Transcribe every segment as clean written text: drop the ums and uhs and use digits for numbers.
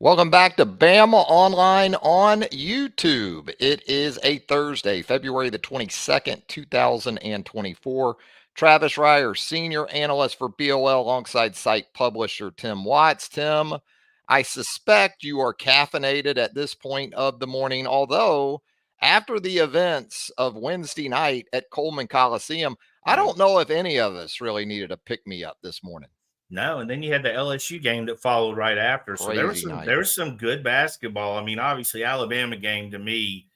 Welcome back to Bama Online on YouTube. It is a Thursday, February the 22nd, 2024. Travis Reier, senior analyst for BOL, alongside site publisher Tim Watts. Tim, I suspect you are caffeinated at this point of the morning, although after the events of Wednesday night at Coleman Coliseum, I Yeah. don't know if any of us really needed a pick-me-up this morning. No, and then you had the LSU game that followed right after. So there was Crazy some night. there was some good basketball. I mean, obviously Alabama game to me,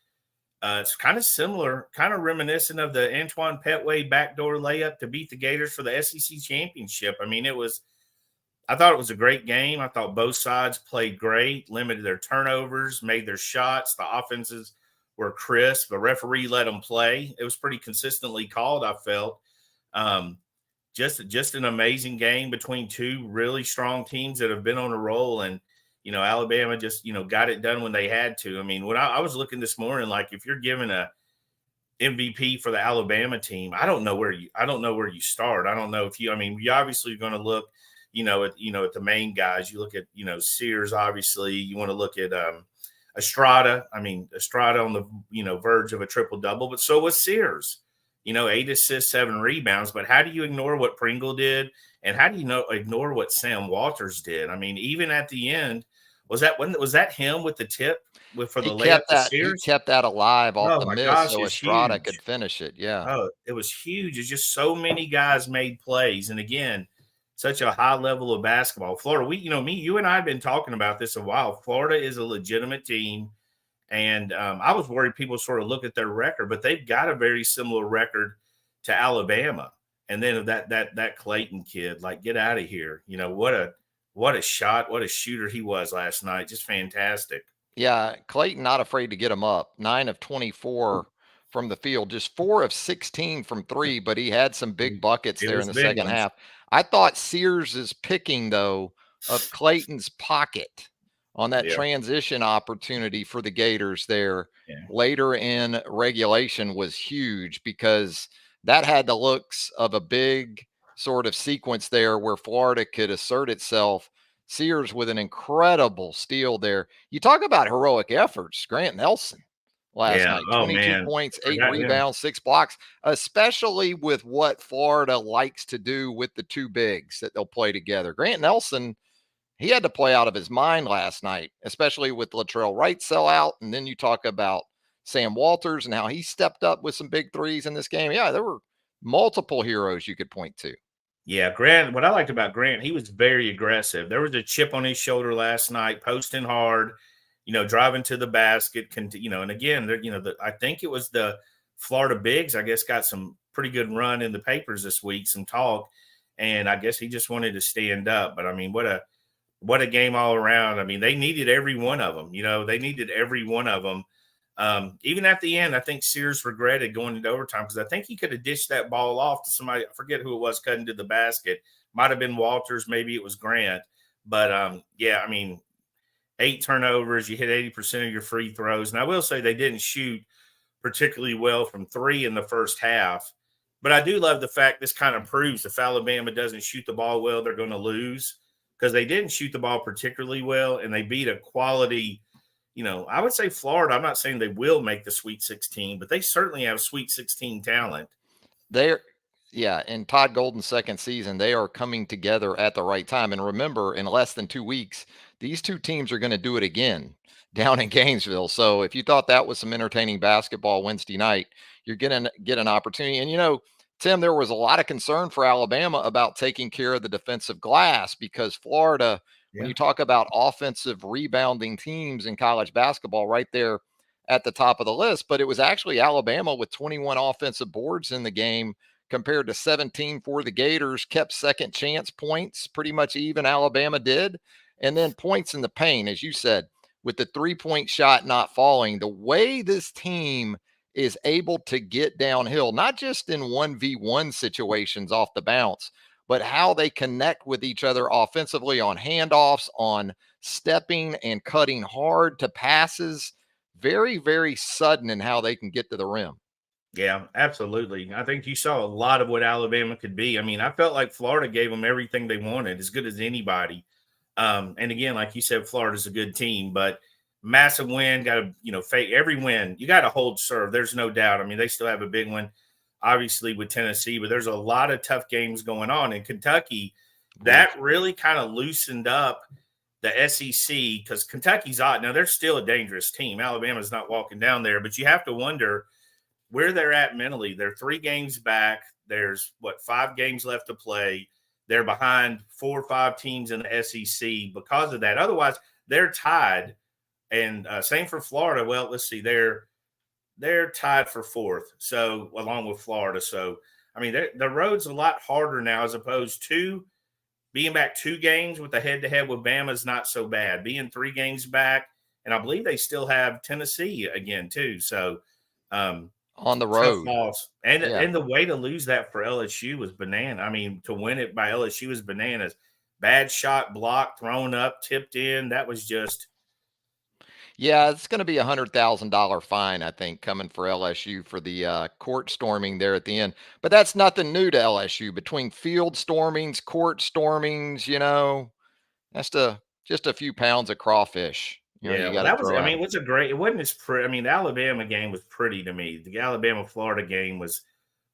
it's kind of similar, kind of reminiscent of the Antoine Petway backdoor layup to beat the Gators for the SEC championship. I mean, I thought it was a great game. I thought both sides played great, limited their turnovers, made their shots. The offenses were crisp. The referee let them play. It was pretty consistently called, I felt. Um, just an amazing game between two really strong teams that have been on a roll. And, Alabama just, got it done when they had to. I mean, when I was looking this morning, like if you're given a MVP for the Alabama team, I don't know where you start. I don't know if you obviously are going to look, at the main guys. You look at, Sears, obviously. You want to look at Estrada. I mean, Estrada on the, verge of a triple double, but so was Sears. 8 assists, 7 rebounds. But how do you ignore what Pringle did? And how do you ignore what Sam Walters did? I mean, even at the end, was that him with the tip for the layup to He Sears? kept that alive off Oh the my miss gosh, so it's Estrada huge. could finish it. Yeah. Oh, it was huge. It's just so many guys made plays. And again, such a high level of basketball. Florida, you and I have been talking about this a while. Florida is a legitimate team. And I was worried people sort of look at their record, but they've got a very similar record to Alabama. And then that Clayton kid, like, get out of here. What a shot, what a shooter he was last night. Just fantastic. Yeah. Clayton not afraid to get him up. 9 of 24 from the field, just 4 of 16 from three, but he had some big buckets It there in was the big second ones. half. I thought Sears' picking, though, of Clayton's pocket on that Yeah. transition opportunity for the Gators there Yeah. later in regulation was huge, because that had the looks of a big sort of sequence there where Florida could assert itself. Sears with an incredible steal there. You talk about heroic efforts. Grant Nelson last Yeah. night, Oh 22 man. points, I 8 forgot him. rebounds, 6 blocks, especially with what Florida likes to do with the two bigs that they'll play together. Grant Nelson, he had to play out of his mind last night, especially with Latrell Wright sellout. And then you talk about Sam Walters and how he stepped up with some big threes in this game. Yeah, there were multiple heroes you could point to. Yeah, Grant. What I liked about Grant, he was very aggressive. There was a chip on his shoulder last night, posting hard, driving to the basket. And again, I think it was the Florida Bigs. I guess got some pretty good run in the papers this week, some talk, and I guess he just wanted to stand up. But I mean, what a game all around. I mean, they needed every one of them. They needed every one of them. Even at the end, I think Sears regretted going into overtime because I think he could have dished that ball off to somebody. I forget who it was cutting to the basket. Might have been Walters, maybe it was Grant. But yeah, I mean, 8 turnovers, you hit 80% of your free throws. And I will say they didn't shoot particularly well from 3 in the first half. But I do love the fact this kind of proves if Alabama doesn't shoot the ball well, they're going to lose, because they didn't shoot the ball particularly well and they beat a quality. I would say Florida, I'm not saying they will make the Sweet 16, but they certainly have Sweet 16 talent. They're Yeah, in Todd Golden's second season, they are coming together at the right time. And remember, in less than 2 weeks, these two teams are going to do it again down in Gainesville. So if you thought that was some entertaining basketball Wednesday night, you're going to get an opportunity. And Tim, there was a lot of concern for Alabama about taking care of the defensive glass, because Florida, when Yeah. you talk about offensive rebounding teams in college basketball, right there at the top of the list. But it was actually Alabama with 21 offensive boards in the game compared to 17 for the Gators. Kept second chance points pretty much even, Alabama did. And then points in the paint, as you said, with the 3-point shot not falling. The way this team is able to get downhill, not just in 1v1 situations off the bounce, but how they connect with each other offensively on handoffs, on stepping and cutting hard to passes. Very, very sudden in how they can get to the rim. Yeah, absolutely. I think you saw a lot of what Alabama could be. I mean, I felt like Florida gave them everything they wanted, as good as anybody. And again, like you said, Florida's a good team, but massive win. Got to, fake every win. You got to hold serve. There's no doubt. I mean, they still have a big one, obviously, with Tennessee, but there's a lot of tough games going on in Kentucky. That really kind of loosened up the SEC because Kentucky's odd. Now, they're still a dangerous team. Alabama's not walking down there, but you have to wonder where they're at mentally. They're 3 games back. There's 5 games left to play. They're behind 4 or 5 teams in the SEC because of that. Otherwise, they're tied. And same for Florida. Well, let's see. They're tied for 4th. So along with Florida. So I mean, the road's a lot harder now as opposed to being back 2 games with the head-to-head with Bama is not so bad. Being 3 games back, and I believe they still have Tennessee again too. So on the road, loss. And the way to lose that for LSU was banana. I mean, to win it by LSU was bananas. Bad shot, blocked, thrown up, tipped in. That was just. Yeah, it's going to be $100,000 fine, I think, coming for LSU for the court storming there at the end. But that's nothing new to LSU. Between field stormings, court stormings, that's just a few pounds of crawfish. Yeah, you got that to was. throw I out. mean, it wasn't as pretty. I mean, the Alabama game was pretty to me. The Alabama Florida game was.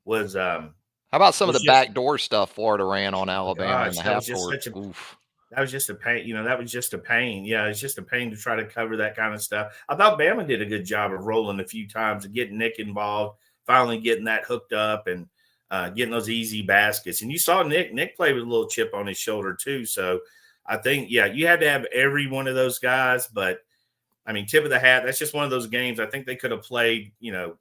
How about some of the just, backdoor stuff Florida ran on Alabama in the that half was just court? such a. Oof. That was just a pain. That was just a pain. Yeah, it's just a pain to try to cover that kind of stuff. I thought Bama did a good job of rolling a few times and getting Nick involved, finally getting that hooked up and getting those easy baskets. And you saw Nick play with a little chip on his shoulder too. So I think, you had to have every one of those guys. But, I mean, tip of the hat, that's just one of those games. I think they could have played,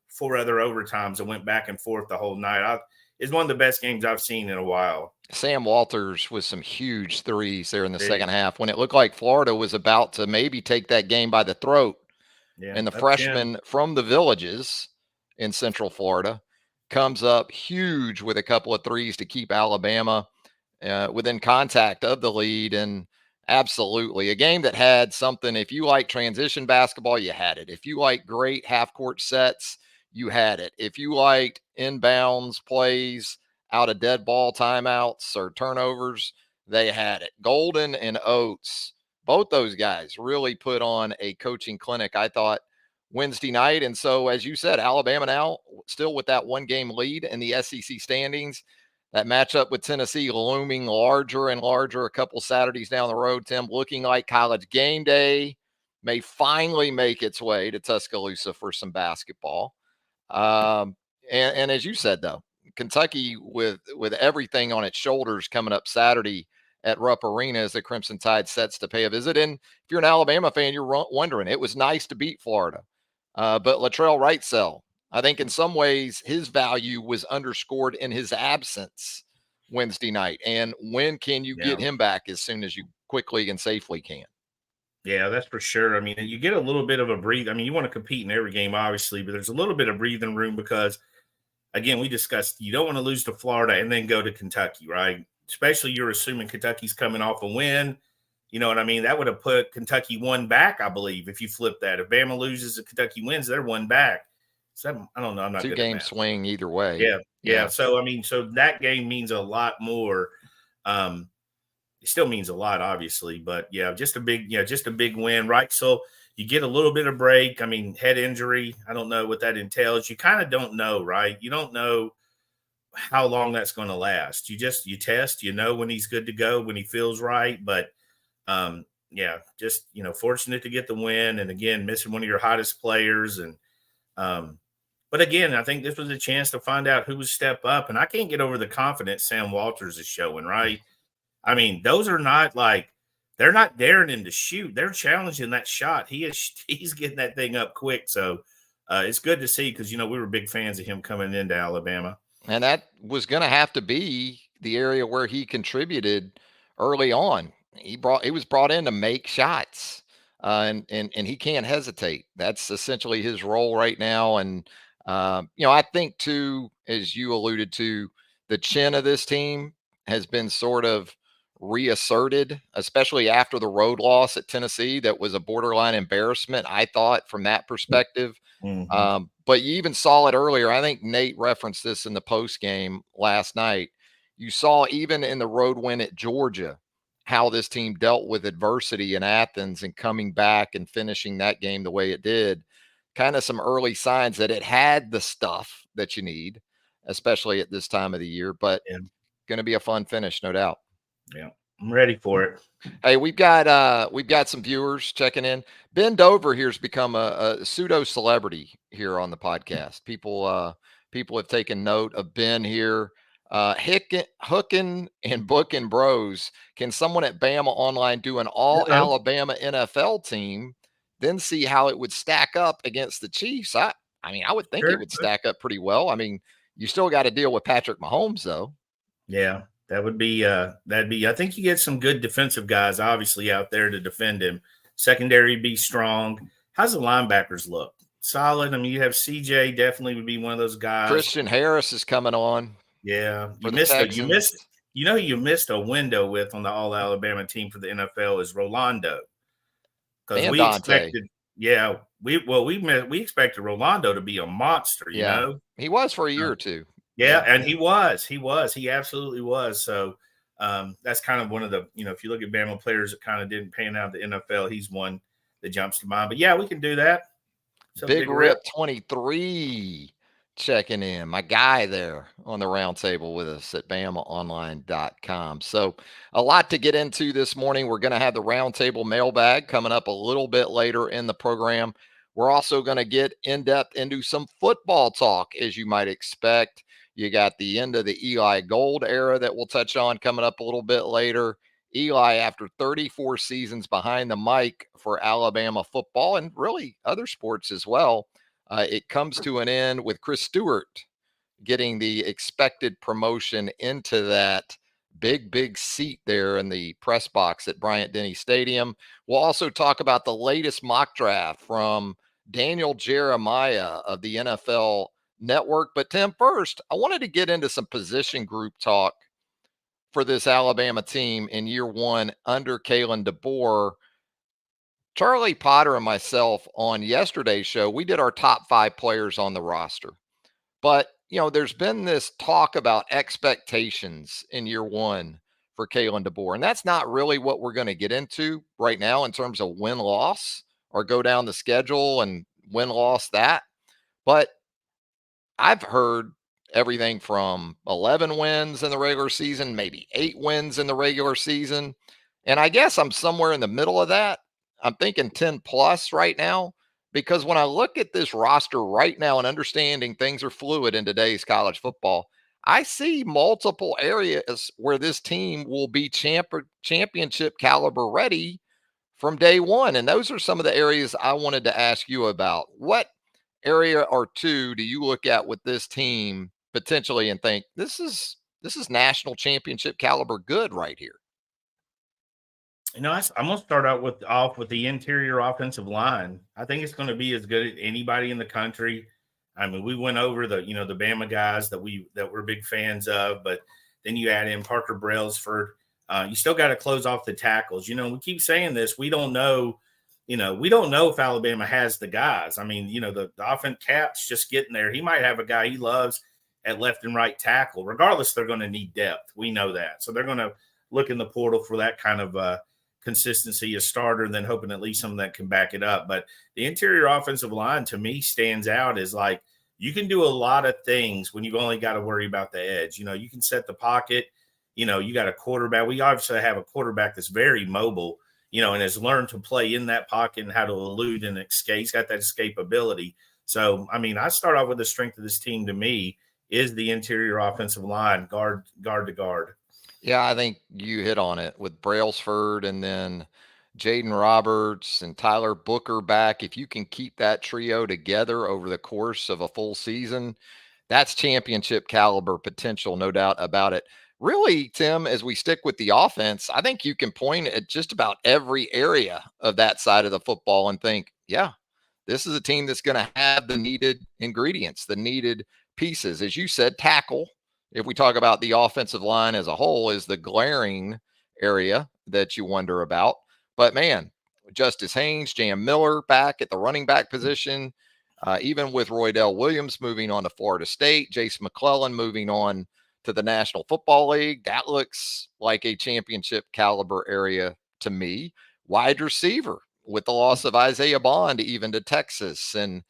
4 other overtimes and went back and forth the whole night. It's one of the best games I've seen in a while. Sam Walters with some huge threes there in the second half when it looked like Florida was about to maybe take that game by the throat. Yeah, and the freshman from the Villages in Central Florida comes up huge with a couple of threes to keep Alabama within contact of the lead. And absolutely a game that had something. If you like transition basketball, you had it. If you like great half court sets, you had it. If you liked inbounds plays out of dead ball timeouts or turnovers, they had it. Golden and Oates, both those guys really put on a coaching clinic, I thought, Wednesday night. And so, as you said, Alabama now still with that 1-game lead in the SEC standings. That matchup with Tennessee looming larger and larger a couple Saturdays down the road, Tim, looking like College game day may finally make its way to Tuscaloosa for some basketball. And as you said, though, Kentucky with everything on its shoulders coming up Saturday at Rupp Arena as the Crimson Tide sets to pay a visit. And if you're an Alabama fan, you're wondering, it was nice to beat Florida. But Latrell Wrightsell, I think in some ways his value was underscored in his absence Wednesday night. And when can you get him back? As soon as you quickly and safely can. Yeah, that's for sure. I mean, you get a little bit of a breathe. I mean, you want to compete in every game, obviously, but there's a little bit of breathing room because, again, we discussed you don't want to lose to Florida and then go to Kentucky, right? Especially you're assuming Kentucky's coming off a win. You know what I mean? That would have put Kentucky 1 back, I believe, if you flip that. If Bama loses and Kentucky wins, they're 1 back. So I don't know. I'm not 2-game swing either way. Yeah. So, I mean, that game means a lot more. It still means a lot, obviously, but just a big win, right? So you get a little bit of break. I mean, head injury, I don't know what that entails. You kind of don't know, right? You don't know how long that's going to last. You test, when he's good to go, when he feels right. But fortunate to get the win. And again, missing one of your hottest players. And, but again, I think this was a chance to find out who would step up. And I can't get over the confidence Sam Walters is showing, right? I mean, those are not they're not daring him to shoot. They're challenging that shot. He's getting that thing up quick. So it's good to see because, we were big fans of him coming into Alabama. And that was going to have to be the area where he contributed early on. He was brought in to make shots, and he can't hesitate. That's essentially his role right now. And I think too, as you alluded to, the chin of this team has been sort of reasserted, especially after the road loss at Tennessee. That was a borderline embarrassment, I thought, from that perspective. Mm-hmm. But you even saw it earlier. I think Nate referenced this in the post game last night. You saw even in the road win at Georgia how this team dealt with adversity in Athens and coming back and finishing that game the way it did. Kind of some early signs that it had the stuff that you need, especially at this time of the year, but going to be a fun finish, no doubt. Yeah, I'm ready for it. Hey, we've got some viewers checking in. Ben Dover here's become a pseudo celebrity here on the podcast. People have taken note of Ben here. Hookin and Bookin Bros. Can someone at BamaOnLine do an all Alabama NFL team, then see how it would stack up against the Chiefs? I mean, I would think it would stack up pretty well. I mean, you still got to deal with Patrick Mahomes, though. Yeah, that'd be. I think you get some good defensive guys, obviously, out there to defend him. Secondary be strong. How's the linebackers look? Solid. I mean, you have CJ, definitely would be one of those guys. Christian Harris is coming on. Yeah, you missed a window with on the all Alabama team for the NFL is Rolando, because we expected. Yeah, we expected Rolando to be a monster. You know, he was for a year or two. Yeah, and he was. He absolutely was. So that's kind of one of the, if you look at Bama players that kind of didn't pan out the NFL, he's one that jumps to mind. But yeah, we can do that. So Big Rip 23 checking in. My guy there on the round table with us at BamaOnline.com. So a lot to get into this morning. We're going to have the roundtable mailbag coming up a little bit later in the program. We're also going to get in depth into some football talk, as you might expect. You got the end of the Eli Gold era that we'll touch on coming up a little bit later. Eli, after 34 seasons behind the mic for Alabama football and really other sports as well, it comes to an end with Chris Stewart getting the expected promotion into that big seat there in the press box at Bryant-Denny Stadium. We'll also talk about the latest mock draft from Daniel Jeremiah of the NFL Network. But Tim, first, I wanted to get into some position group talk for this Alabama team in year one under Kalen DeBoer. Charlie Potter and myself on yesterday's show, we did our top 5 players on the roster. But, there's been this talk about expectations in year one for Kalen DeBoer. And that's not really what we're going to get into right now in terms of win-loss or go down the schedule and win-loss that. But I've heard everything from 11 wins in the regular season, maybe 8 wins in the regular season. And I guess I'm somewhere in the middle of that. I'm thinking 10 plus right now, because when I look at this roster right now and understanding things are fluid in today's college football, I see multiple areas where this team will be championship caliber ready from day one. And those are some of the areas I wanted to ask you about. What area or two do you look at with this team potentially and think this is national championship caliber good right here? I'm going to start off with the interior offensive line. I think it's going to be as good as anybody in the country. I mean, we went over the Bama guys that we're big fans of, but then you add in Parker Brailsford. You still got to close off the tackles. We keep saying this. We don't know. We don't know if Alabama has the guys. I mean, the offense Cap's just getting there. He might have a guy he loves at left and right tackle. Regardless, they're going to need depth. We know that. So they're going to look in the portal for that kind of consistency, a starter, and then hoping at least some of that can back it up. But the interior offensive line, to me, stands out as like you can do a lot of things when you've only got to worry about the edge. You can set the pocket. You got a quarterback. We obviously have a quarterback that's very mobile, and has learned to play in that pocket and how to elude and escape. He's got that escapability. So, I mean, I start off with the strength of this team, to me, is the interior offensive line, guard to guard. Yeah, I think you hit on it with Brailsford and then Jaden Roberts and Tyler Booker back. If you can keep that trio together over the course of a full season, that's championship caliber potential, no doubt about it. Really, Tim, as we stick with the offense, I think you can point at just about every area of that side of the football and think, yeah, this is a team that's going to have the needed ingredients, the needed pieces. As you said, tackle, if we talk about the offensive line as a whole, is the glaring area that you wonder about. But man, Justice Haynes, Jam Miller back at the running back position, even with Roydell Williams moving on to Florida State, Jace McClellan moving on to the National Football League. That looks like a championship caliber area to me. Wide receiver with the loss of Isaiah Bond even to Texas, and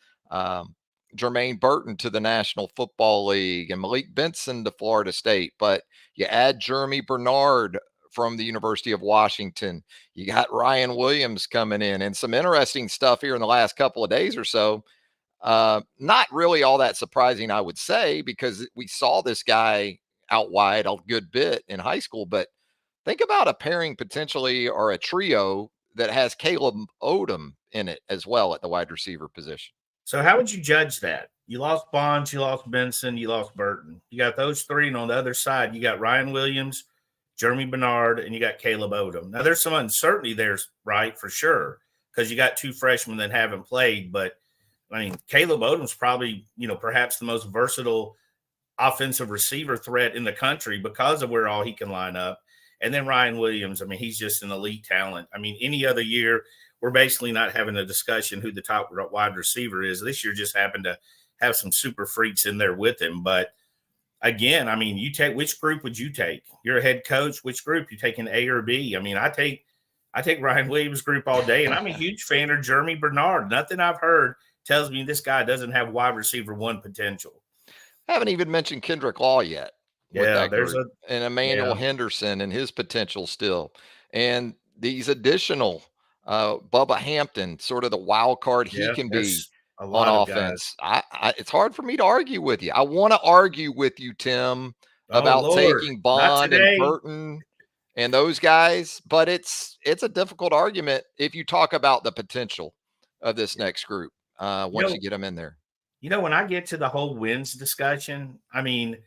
Jermaine Burton to the National Football League, and Malik Benson to Florida State. But you add Jeremy Bernard from the University of Washington. You got Ryan Williams coming in, and some interesting stuff here in the last couple of days or so. Not really all that surprising, I would say, because we saw this guy out wide a good bit in high school. But think about a pairing potentially, or a trio that has Caleb Odom in it as well at the wide receiver position. So how would you judge that? You lost Bonds, you lost Benson, you lost Burton. You got those three, and on the other side, you got Ryan Williams, Jeremy Bernard, and you got Caleb Odom. Now, there's some uncertainty there, right, for sure, because you got two freshmen that haven't played. But, I mean, Caleb Odom's probably, perhaps the most versatile offensive receiver threat in the country because of where all he can line up. And then Ryan Williams, I mean, he's just an elite talent. I mean, any other year, we're basically not having a discussion who the top wide receiver is. This year just happened to have some super freaks in there with him. But again, I mean, you take, which group would you take? You're a head coach. Which group? You taking A or B? I mean, I take Ryan Williams' group all day, and I'm a huge fan of Jeremy Bernard. Nothing I've heard tells me this guy doesn't have wide receiver one potential. Haven't even mentioned Kendrick Law yet. Yeah, there's and Emmanuel Henderson and his potential still, and these additional Bubba Hampton, sort of the wild card he can be on offense. It's hard for me to argue with you. I want to argue with you, Tim, about taking Bond and Burton and those guys, but it's a difficult argument if you talk about the potential of this next group once you get them in there. When I get to the whole wins discussion, I mean,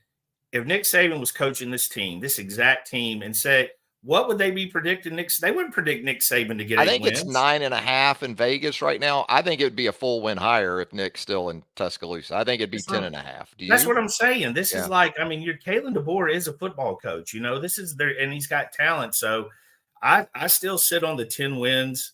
if Nick Saban was coaching this team, this exact team, and said, what would they be predicting? They wouldn't predict Nick Saban to get 8 wins. I think it's 9.5 in Vegas right now. I think it would be a full win higher if Nick's still in Tuscaloosa. I think it'd be 10.5. That's what I'm saying. This is like, I mean, your Kalen DeBoer is a football coach. This is there, and he's got talent. So I still sit on the 10 wins.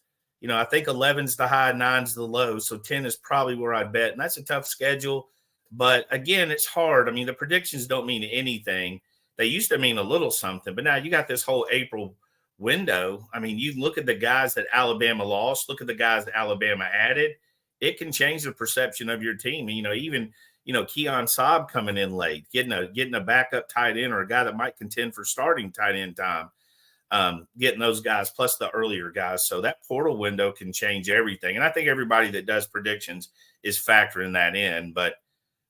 I think 11's the high, 9's the low. So 10 is probably where I'd bet. And that's a tough schedule. But again, it's hard. I mean, the predictions don't mean anything. They used to mean a little something, but now you got this whole April window. I mean, you look at the guys that Alabama lost, look at the guys that Alabama added. It can change the perception of your team. Even Keon Saab coming in late, getting a backup tight end or a guy that might contend for starting tight end time, getting those guys plus the earlier guys. So that portal window can change everything. And I think everybody that does predictions is factoring that in. But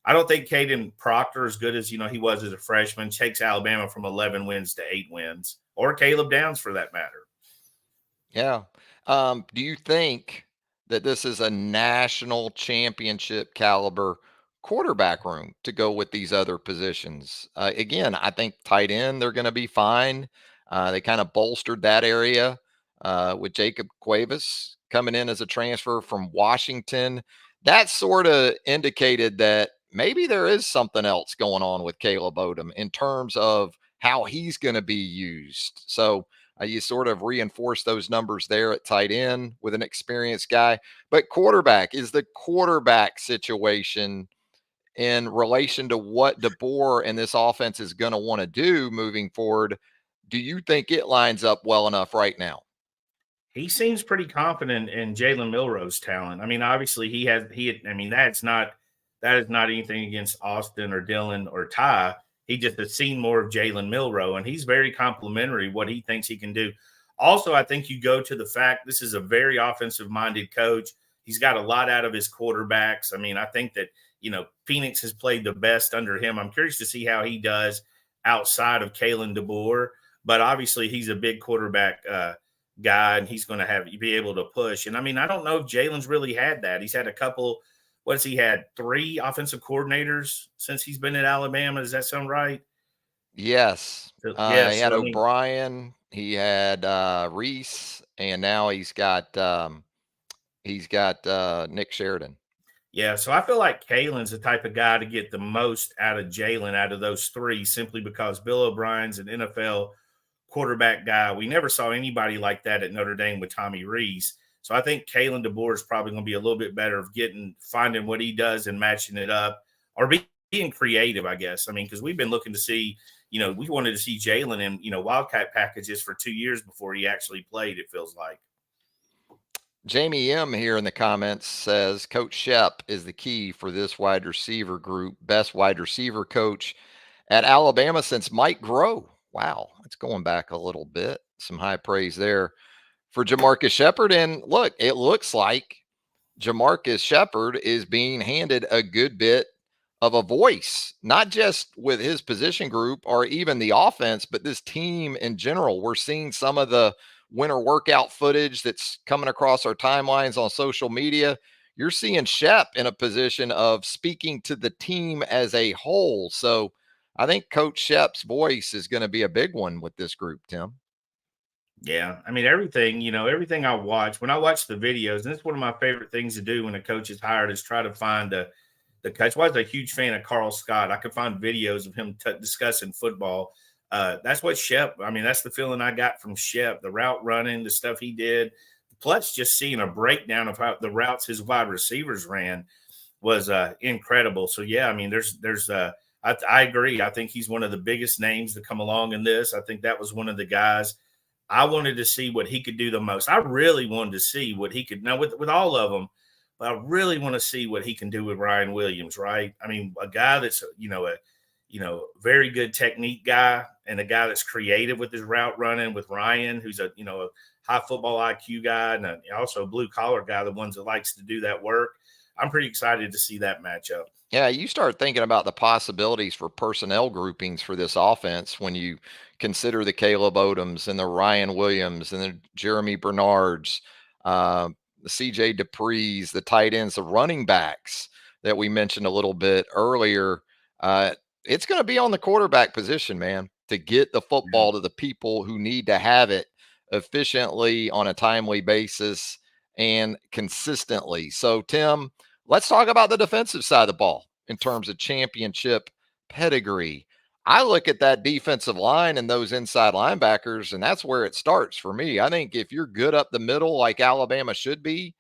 I don't think Caden Proctor, as good as he was as a freshman, takes Alabama from 11 wins to 8 wins, or Caleb Downs for that matter. Yeah. Do you think that this is a national championship caliber quarterback room to go with these other positions? Again, I think tight end, they're going to be fine. They kind of bolstered that area with Jacob Cuevas coming in as a transfer from Washington. That sort of indicated that maybe there is something else going on with Caleb Odom in terms of how he's going to be used. So you sort of reinforce those numbers there at tight end with an experienced guy. But quarterback, is the quarterback situation in relation to what DeBoer and this offense is going to want to do moving forward, do you think it lines up well enough right now? He seems pretty confident in Jalen Milroe's talent. I mean, obviously that is not anything against Austin or Dylan or Ty. He just has seen more of Jalen Milroe, and he's very complimentary what he thinks he can do. Also, I think you go to the fact this is a very offensive-minded coach. He's got a lot out of his quarterbacks. I mean, I think that, Phoenix has played the best under him. I'm curious to see how he does outside of Kalen DeBoer, but obviously he's a big quarterback guy, and he's going to be able to push. And, I mean, I don't know if Jalen's really had that. He's had a couple – he had 3 offensive coordinators since he's been at Alabama. Does that sound right? Yes. He had O'Brien, he had Reese, and now he's got Nick Sheridan. Yeah, so I feel like Kalen's the type of guy to get the most out of Jalen out of those 3, simply because Bill O'Brien's an NFL quarterback guy. We never saw anybody like that at Notre Dame with Tommy Reese. So I think Kalen DeBoer is probably going to be a little bit better of finding what he does and matching it up, or being being creative, I guess. I mean, because we've been looking to see, we wanted to see Jalen in, Wildcat packages for 2 years before he actually played, it feels like. Jamie M here in the comments says Coach Shep is the key for this wide receiver group. Best wide receiver coach at Alabama since Mike Groh. Wow, it's going back a little bit. Some high praise there for Jamarcus Shepard. And look, it looks like Jamarcus Shepard is being handed a good bit of a voice, not just with his position group or even the offense, but this team in general. We're seeing some of the winter workout footage that's coming across our timelines on social media. You're seeing Shep in a position of speaking to the team as a whole. So I think Coach Shep's voice is going to be a big one with this group, Tim. Yeah. I mean, everything I watch, when I watch the videos, and it's one of my favorite things to do when a coach is hired is try to find the coach. I was a huge fan of Carl Scott. I could find videos of him discussing football. That's what Shep, I mean, that's the feeling I got from Shep, the route running, the stuff he did. Plus, just seeing a breakdown of how the routes his wide receivers ran was incredible. So, yeah, I mean, I agree. I think he's one of the biggest names to come along in this. I think that was one of the guys I wanted to see what he could do the most. I really wanted to see what he could, now with all of them, but I really want to see what he can do with Ryan Williams, right? I mean, a guy that's, very good technique guy and a guy that's creative with his route running, with Ryan, who's a high football IQ guy and also a blue collar guy, the ones that likes to do that work. I'm pretty excited to see that matchup. Yeah, you start thinking about the possibilities for personnel groupings for this offense when you consider the Caleb Odoms and the Ryan Williams and the Jeremy Bernards, the CJ Duprees, the tight ends, the running backs that we mentioned a little bit earlier. It's going to be on the quarterback position, man, to get the football to the people who need to have it efficiently on a timely basis and consistently. So, Tim, let's talk about the defensive side of the ball in terms of championship pedigree. I look at that defensive line and those inside linebackers, and that's where it starts for me. I think if you're good up the middle like Alabama should be,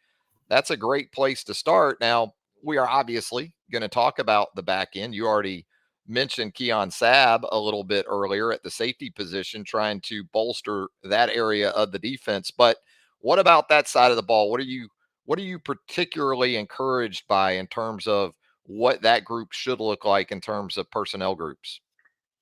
that's a great place to start. Now, we are obviously going to talk about the back end. You already mentioned Keon Sabb a little bit earlier at the safety position, trying to bolster that area of the defense. But what about that side of the ball? What are you particularly encouraged by in terms of what that group should look like in terms of personnel groups?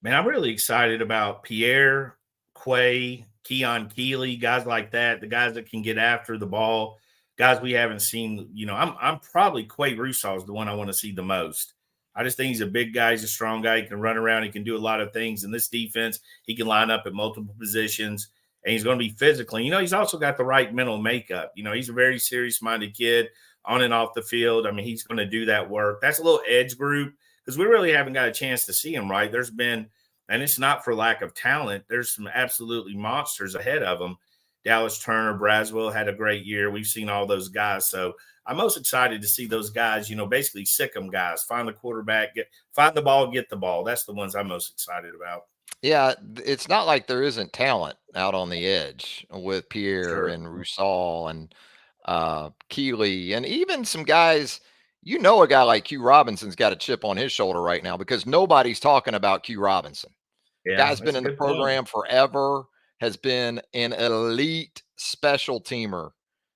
Man, I'm really excited about Pierre, Quay, Keon Keeley, guys like that, the guys that can get after the ball, guys we haven't seen. I'm probably Quay Russaw is the one I want to see the most. I just think he's a big guy. He's a strong guy. He can run around. He can do a lot of things in this defense. He can line up at multiple positions, and he's going to be physical. He's also got the right mental makeup. He's a very serious-minded kid on and off the field. I mean, he's going to do that work. That's a little edge group because we really haven't got a chance to see him, right? There's been, and it's not for lack of talent, there's some absolutely monsters ahead of them. Dallas Turner, Braswell had a great year. We've seen all those guys. So I'm most excited to see those guys, basically sick them guys, find the quarterback, find the ball, get the ball. That's the ones I'm most excited about. Yeah, it's not like there isn't talent out on the edge with Pierre Sure. and Rusal and Keeley, and even some guys. A guy like Q Robinson's got a chip on his shoulder right now because nobody's talking about Q Robinson. Yeah, Guy's been that's a in the good point. program forever, has been an elite special teamer.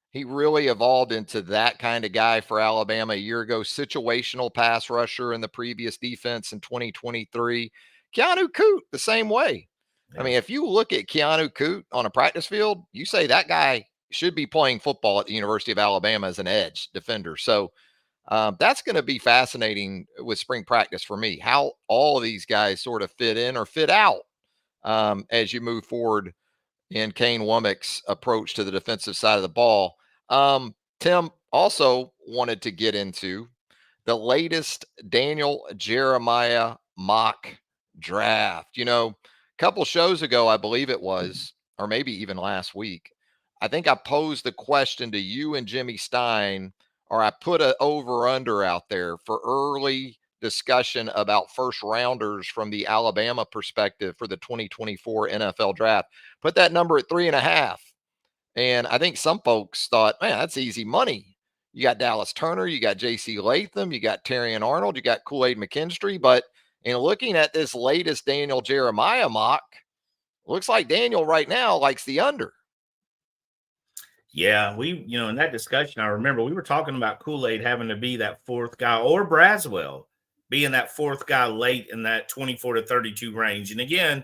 He really evolved into that kind of guy for Alabama a year ago, situational pass rusher in the previous defense in 2023. Keanu Coote, the same way. I Yeah. mean, if you look at Keanu Coote on a practice field, you say that guy should be playing football at the University of Alabama as an edge defender. So that's going to be fascinating with spring practice for me, how all of these guys sort of fit in or fit out as you move forward in Kane Womack's approach to the defensive side of the ball. Tim also wanted to get into the latest Daniel Jeremiah mock draft. A couple shows ago, I believe it was, or maybe even last week, I think I posed the question to you and Jimmy Stein, or I put an over under out there for early discussion about first rounders from the Alabama perspective for the 2024 NFL draft. Put that number at 3.5. And I think some folks thought, man, that's easy money. You got Dallas Turner, you got J.C. Latham, you got Terrion Arnold, you got Kool-Aid McKinstry. But in looking at this latest Daniel Jeremiah mock, looks like Daniel right now likes the under. Yeah, in that discussion, I remember we were talking about Kool-Aid having to be that fourth guy, or Braswell being that fourth guy late in that 24 to 32 range. And again,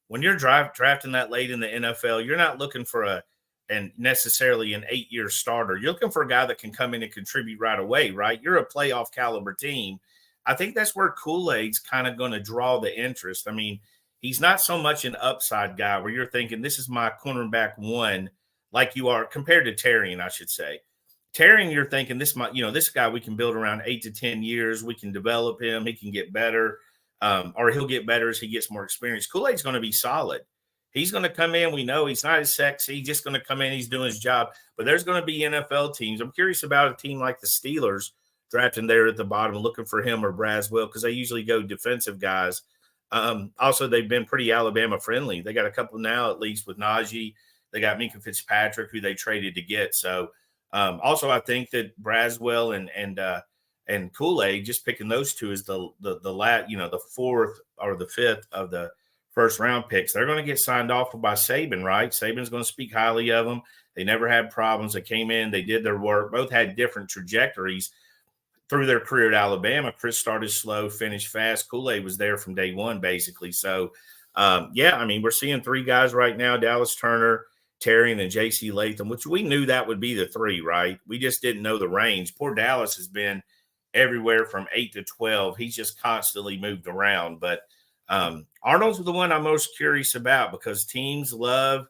when you're drafting that late in the NFL, you're not looking for and necessarily an 8-year starter. You're looking for a guy that can come in and contribute right away, right? You're a playoff caliber team. I think that's where Kool-Aid's kind of going to draw the interest. I mean, he's not so much an upside guy where you're thinking, this is my cornerback one, like you are compared to Terrion, I should say. Terrion, you're thinking this guy we can build around 8 to 10 years. We can develop him. He can get better, or he'll get better as he gets more experience. Kool-Aid's going to be solid. He's going to come in. We know he's not as sexy. He's just going to come in. He's doing his job. But there's going to be NFL teams. I'm curious about a team like the Steelers drafting there at the bottom, looking for him or Braswell, because they usually go defensive guys. Also, they've been pretty Alabama friendly. They got a couple now, at least with Najee. They got Minka Fitzpatrick, who they traded to get. So also, I think that Braswell and Kool-Aid, just picking those two as the fourth or the fifth of the first round picks, they're going to get signed off by Saban, right? Saban's going to speak highly of them. They never had problems. They came in, they did their work. Both had different trajectories through their career at Alabama. Chris started slow, finished fast. Kool-Aid was there from day one, basically. So, we're seeing three guys right now: Dallas Turner, Terrion, and J.C. Latham, which we knew that would be the three, right? We just didn't know the range. Poor Dallas has been everywhere from 8 to 12. He's just constantly moved around. But Arnold's the one I'm most curious about, because teams love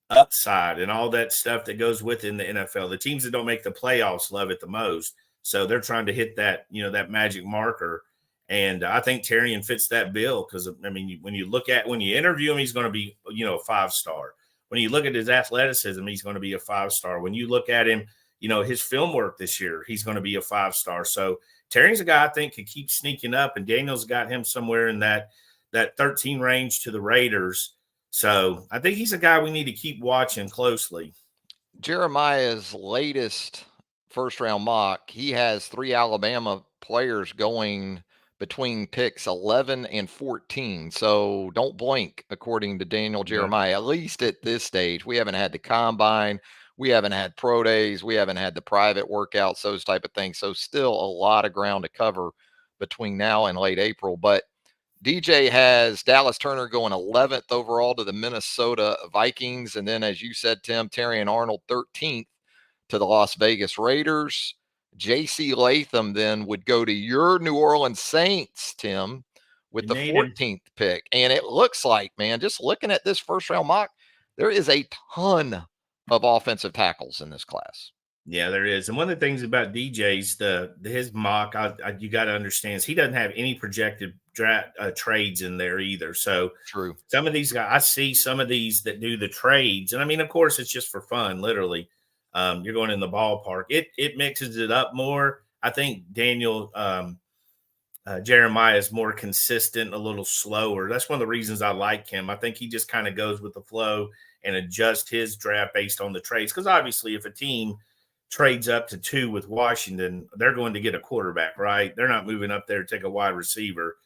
upside and all that stuff that goes with in the NFL. The teams that don't make the playoffs love it the most. So they're trying to hit that, that magic marker. And I think Terrion fits that bill, because, when you interview him, he's going to be, a 5-star. When you look at his athleticism, he's going to be a 5-star. When you look at him, his film work this year, he's going to be a 5-star. So Terrion's a guy I think could keep sneaking up, and Daniel's got him somewhere in that 13 range to the Raiders. So I think he's a guy we need to keep watching closely. Jeremiah's latest first-round mock, he has 3 Alabama players going between picks 11 and 14. So don't blink, according to Daniel Jeremiah, at least at this stage. We haven't had the combine. We haven't had pro days. We haven't had the private workouts, those type of things. So still a lot of ground to cover between now and late April. But DJ has Dallas Turner going 11th overall to the Minnesota Vikings. And then, as you said, Tim, Terrion Arnold 13th to the Las Vegas Raiders. J.C. Latham then would go to your New Orleans Saints, Tim, with the 14th pick. And it looks like, man, just looking at this first round mock, there is a ton of offensive tackles in this class. Yeah, there is. And one of the things about DJ's, his mock, you got to understand, is he doesn't have any projected trades in there either. So true. Some of these guys, I see some of these that do the trades. And of course, it's just for fun, literally. You're going in the ballpark. It mixes it up more. I think Daniel Jeremiah is more consistent, a little slower. That's one of the reasons I like him. I think he just kind of goes with the flow and adjusts his draft based on the trades. Because obviously, if a team trades up to 2 with Washington, they're going to get a quarterback, right? They're not moving up there to take a wide receiver.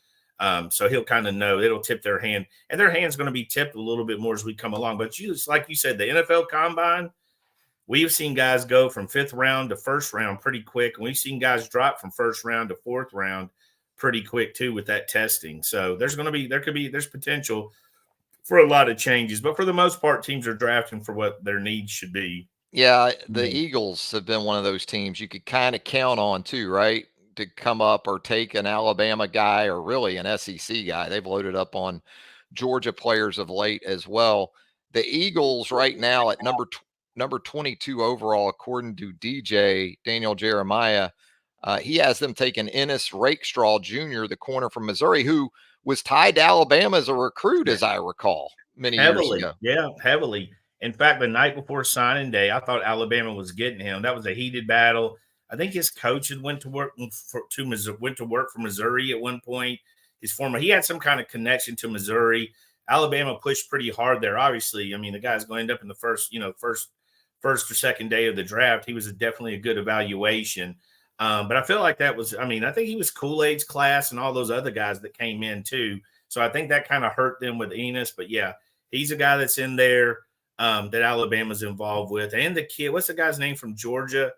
So he'll kind of know it'll tip their hand, and their hand's going to be tipped a little bit more as we come along. But just like you said, the NFL Combine, we've seen guys go from 5th round to 1st round pretty quick, and we've seen guys drop from 1st round to 4th round pretty quick too with that testing. So there's potential for a lot of changes, but for the most part, teams are drafting for what their needs should be. Yeah, the Eagles have been one of those teams you could kind of count on too, right? To come up or take an Alabama guy or really an SEC guy. They've loaded up on Georgia players of late as well. The Eagles right now at number 22 overall, according to DJ Daniel Jeremiah, he has them taking Ennis Rakestraw Jr., the corner from Missouri, who was tied to Alabama as a recruit, as I recall, many years ago. Yeah, heavily. In fact, the night before signing day, I thought Alabama was getting him. That was a heated battle. I think his coach had went to work for Missouri at one point. He had some kind of connection to Missouri. Alabama pushed pretty hard there. Obviously, the guy's going to end up in the first first or second day of the draft. He was definitely a good evaluation. But I feel like that was, I mean, I think he was Kool-Aid's class and all those other guys that came in too. So I think that kind of hurt them with Enos. But yeah, he's a guy that's in there that Alabama's involved with. And the kid, what's the guy's name from Georgia?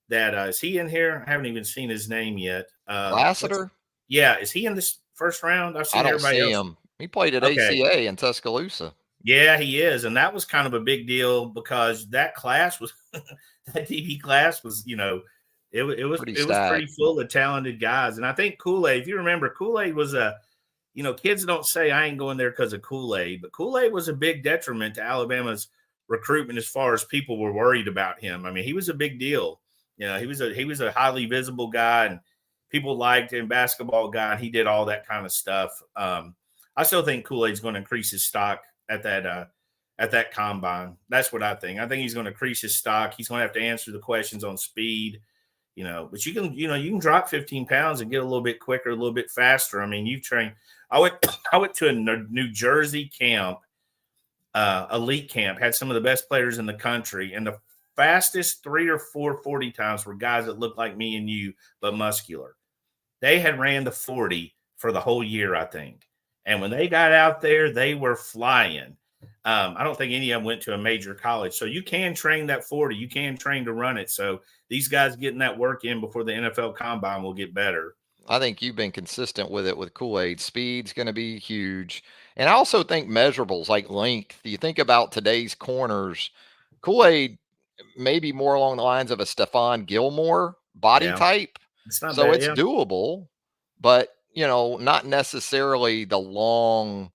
That is he in here? I haven't even seen his name yet. Lassiter? Yeah, is he in this first round? I've I seen don't everybody see else. him. He played at Okay. ACA in Tuscaloosa. Yeah, he is. And that was kind of a big deal because that class was that DB class was, it Pretty was pretty stacked. full of talented guys. And I think Kool-Aid, if you remember, Kool-Aid was kids don't say I ain't going there because of Kool-Aid, but Kool-Aid was a big detriment to Alabama's recruitment as far as people were worried about him. I mean, he was a big deal. He was a highly visible guy and people liked him, basketball guy, and he did all that kind of stuff. I still think Kool-Aid's going to increase his stock at that combine. That's what I think. I think he's going to increase his stock. He's going to have to answer the questions on speed, but you can drop 15 pounds and get a little bit quicker, a little bit faster. I mean, you've trained. I went to a New Jersey camp, elite camp, had some of the best players in the country, and the fastest 3 or 4 40 times were guys that looked like me and you, but muscular. They had ran the 40 for the whole year, I think. And when they got out there, they were flying. I don't think any of them went to a major college. So you can train that 40. You can train to run it. So these guys getting that work in before the NFL combine will get better. I think you've been consistent with it with Kool-Aid. Speed's going to be huge. And I also think measurables like length. You think about today's corners, Kool-Aid maybe more along the lines of a Stephon Gilmore body Yeah. type. It's not So bad. it's Yeah. doable, but not necessarily the long,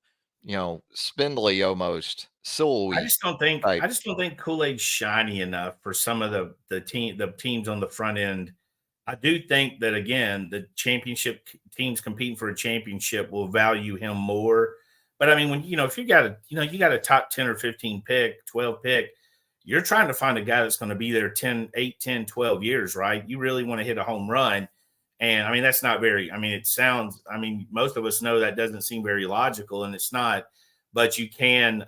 spindly almost silhouette I type. just don't think Kool-Aid's shiny enough for some of the teams on the front end. I do think that again, the championship teams competing for a championship will value him more. But I mean, when if you got a top 10 or 15 pick, 12 pick, you're trying to find a guy that's going to be there 10, 8, 10, 12 years, right? You really want to hit a home run. And I mean, that's not very, I mean, most of us know that doesn't seem very logical, and it's not, but you can,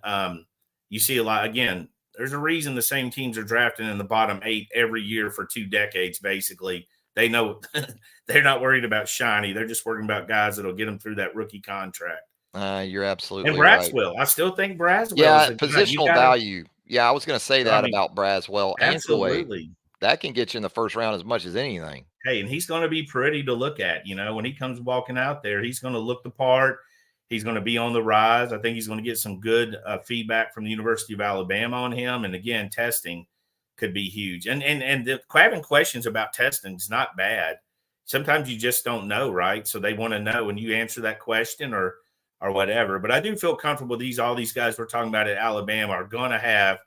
you see a lot. Again, there's a reason the same teams are drafting in the bottom 8 every year for 2 decades, basically. They know they're not worried about shiny. They're just worried about guys that'll get them through that rookie contract. You're And absolutely right. Braswell, I still think Braswell is Yeah, a guy you positional got to, value. Yeah, I was going to say I that mean, about Braswell and Kool-Aid. absolutely. That can get you in the first round as much as anything. Hey, and he's going to be pretty to look at. When he comes walking out there, he's going to look the part. He's going to be on the rise. I think he's going to get some good feedback from the University of Alabama on him. And again, testing could be huge. And having questions about testing is not bad. Sometimes you just don't know, right? So they want to know when you answer that question or whatever. But I do feel comfortable. All these guys we're talking about at Alabama are going to have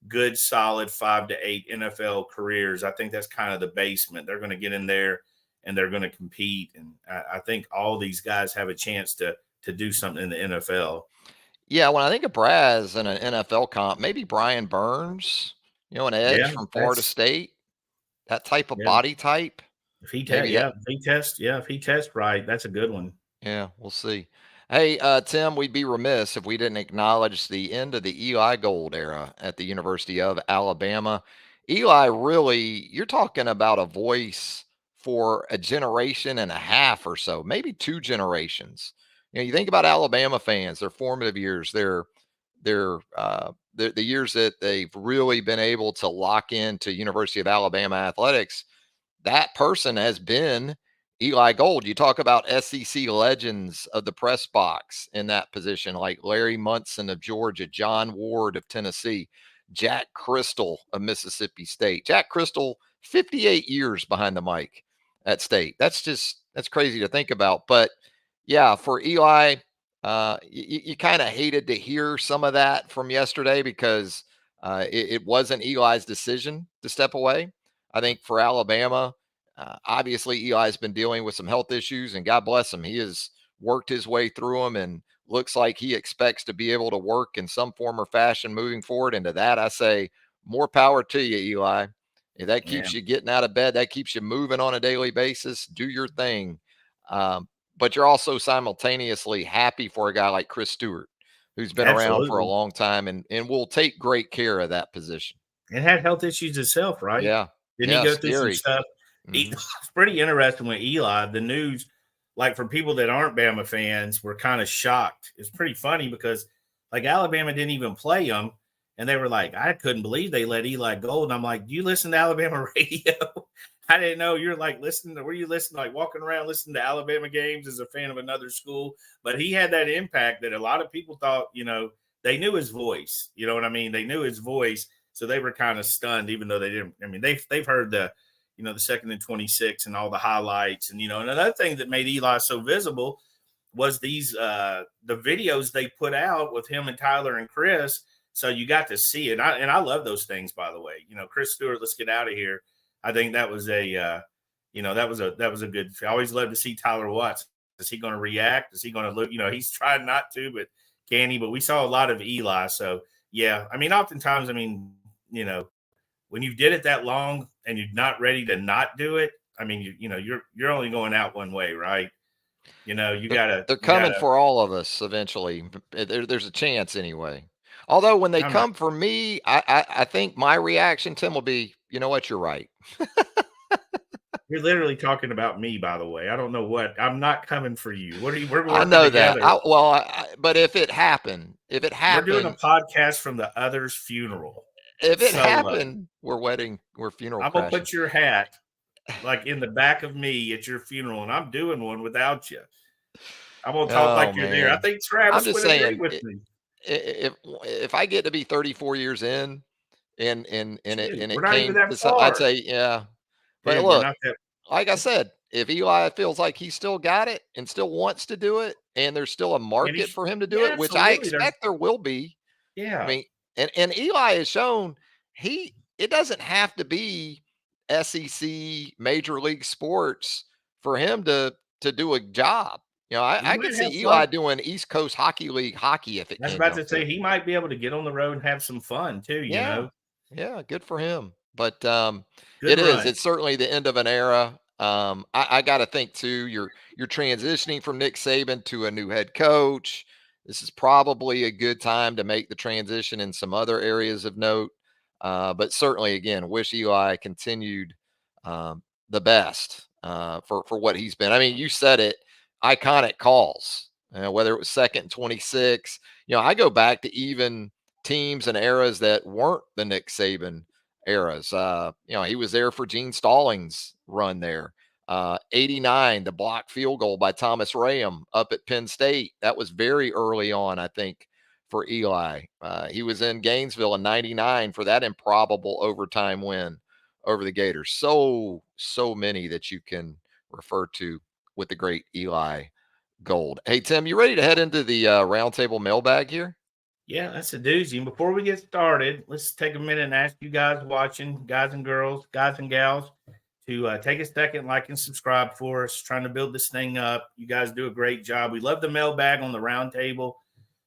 good, solid 5 to 8 NFL careers. I think that's kind of the basement. They're going to get in there and they're going to compete. And I think all these guys have a chance to do something in the NFL. Yeah, when I think of Braz in an NFL comp, maybe Brian Burns, an edge Yeah, from Florida that's State, that type of yeah. body type. If he Maybe that. if he tests right, that's a good one. Yeah, we'll see. Hey, Tim, we'd be remiss if we didn't acknowledge the end of the Eli Gold era at the University of Alabama. Eli, really, you're talking about a voice for a generation and a half or so, maybe 2 generations. You think about Alabama fans, their formative years, the years that they've really been able to lock into University of Alabama athletics. That person has been Eli Gold. You talk about SEC legends of the press box in that position, like Larry Munson of Georgia, John Ward of Tennessee, Jack Crystal of Mississippi State. Jack Crystal, 58 years behind the mic at State. That's crazy to think about. But yeah, for Eli, you kind of hated to hear some of that from yesterday because it wasn't Eli's decision to step away. I think for Alabama, obviously Eli's been dealing with some health issues, and God bless him, he has worked his way through them and looks like he expects to be able to work in some form or fashion moving forward. And to that, I say more power to you, Eli. If that Yeah, keeps you getting out of bed, that keeps you moving on a daily basis, do your thing. But you're also simultaneously happy for a guy like Chris Stewart, who's been around for a absolutely. long time and will take great care of that position. and had health issues himself, right? Yeah. Didn't he Yeah. go through some Scary. stuff? Hmm. It's pretty interesting with Eli. The news, like for people that aren't Bama fans, were kind of shocked. It's pretty funny because like Alabama didn't even play him, and they were like, I couldn't believe they let Eli Gold. And I'm like, do you listen to Alabama radio? I didn't know you're like listening to where you listen, like walking around listening to Alabama games as a fan of another school. But he had that impact that a lot of people thought, they knew his voice. You know what I mean? They knew his voice. So they were kind of stunned, even though they didn't. I mean, they've heard the second and 26 and all the highlights. And, and another thing that made Eli so visible was the videos they put out with him and Tyler and Chris. So you got to see it. I love those things, by the way. Chris Stewart, let's get out of here. I think that was that was a good. I always love to see Tyler Watts. Is he going to react? Is he going to look? He's tried not to, but can he? But we saw a lot of Eli. So yeah, I mean, oftentimes, when you did it that long and you're not ready to not do it, I mean, you're only going out one way, right? They're coming for all of us eventually. There's a chance anyway. Although when they I'm not. come for me, I think my reaction, Tim, will be, you know what, you're right. You're literally talking about me, by the way. I don't know what. I'm not coming for you. What are you? We're I working know that. together. But if it happened, We're doing a podcast from the other's funeral. Solo. we're funeral I'm gonna crashing. put your hat like in the back of me at your funeral, and I'm doing one without you. I'm gonna talk Oh like you're there. I man, think I'm Travis just would agree saying, with me. if I get to be 34 years in, and We're it not even came that to, so I'd far. say yeah. But Dude, we're look, not that. like I said, if Eli feels like he still got it and still wants to do it, and there's still a And market he's for him to do yeah, it, which I absolutely. There's expect there will be. I yeah. mean, and Eli has shown it doesn't have to be SEC Major League Sports for him to do a job. He I might could have see Eli fun. doing East Coast Hockey League hockey if it I was came about down to to say it. he might be able to get on the road and have some fun too. Yeah. Yeah, good for him. But Good run. it's certainly the end of an era. I got to think too. You're transitioning from Nick Saban to a new head coach. This is probably a good time to make the transition in some other areas of note. But certainly, again, wish Eli continued the best for what he's been. I mean, you said it, iconic calls. Whether it was second and 26. I go back to even teams and eras that weren't the Nick Saban eras. He was there for Gene Stallings' run there. 89, the block field goal by Thomas Rayam up at Penn State. That was very early on, I think, for Eli. He was in Gainesville in 99 for that improbable overtime win over the Gators. So many that you can refer to with the great Eli Gold. Hey, Tim, you ready to head into the roundtable mailbag here? Yeah, that's a doozy. And before we get started, let's take a minute and ask you guys watching, guys and girls, guys and gals, to take a second, like and subscribe for us. Trying to build this thing up. You guys do a great job. We love the mailbag on the roundtable.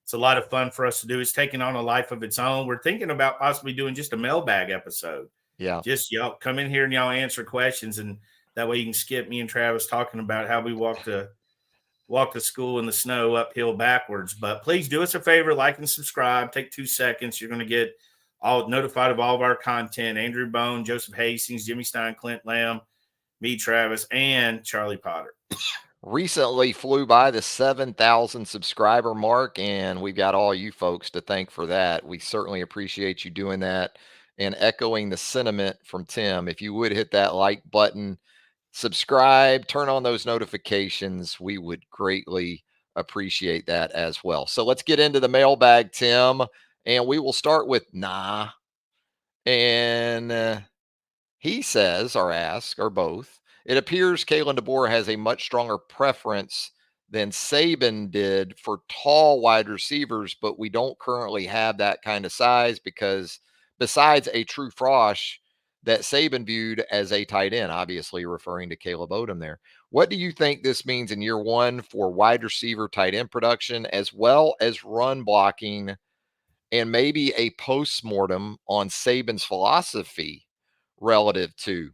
It's a lot of fun for us to do. It's taking on a life of its own. We're thinking about possibly doing just a mailbag episode. Yeah. Just y'all come in here and y'all answer questions, and that way you can skip me and Travis talking about how we walk to school in the snow uphill backwards. But please do us a favor, like and subscribe. Take 2 seconds. You're going to get all notified of all of our content. Andrew Bone, Joseph Hastings, Jimmy Stein, Clint Lamb, me, Travis, and Charlie Potter. Recently flew by the 7,000 subscriber mark, and we've got all you folks to thank for that. We certainly appreciate you doing that and echoing the sentiment from Tim. If you would hit that like button, subscribe, turn on those notifications, we would greatly appreciate that as well. So let's get into the mailbag, Tim, and we will start with nah. And he says, or asks, or both, it appears Kalen DeBoer has a much stronger preference than Saban did for tall wide receivers, but we don't currently have that kind of size because besides a true Frosh that Saban viewed as a tight end, obviously referring to Caleb Odom there. What do you think this means in year one for wide receiver tight end production, as well as run blocking, and maybe a post-mortem on Saban's philosophy relative to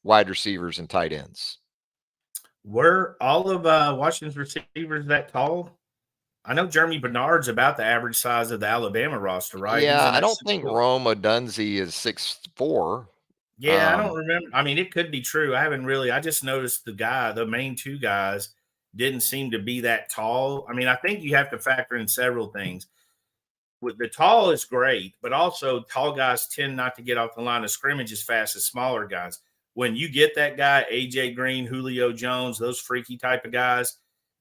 wide receivers and tight ends? Were all of Washington's receivers that tall? I know Jeremy Bernard's about the average size of the Alabama roster, right? He's Yeah, in I that don't 6 think foot. Rome Odunze is 6'4". Yeah, I don't remember. I mean, it could be true. I haven't really. I just noticed the main two guys, didn't seem to be that tall. I mean, I think you have to factor in several things. With the tall is great, but also tall guys tend not to get off the line of scrimmage as fast as smaller guys. When you get that guy, AJ Green, Julio Jones, those freaky type of guys,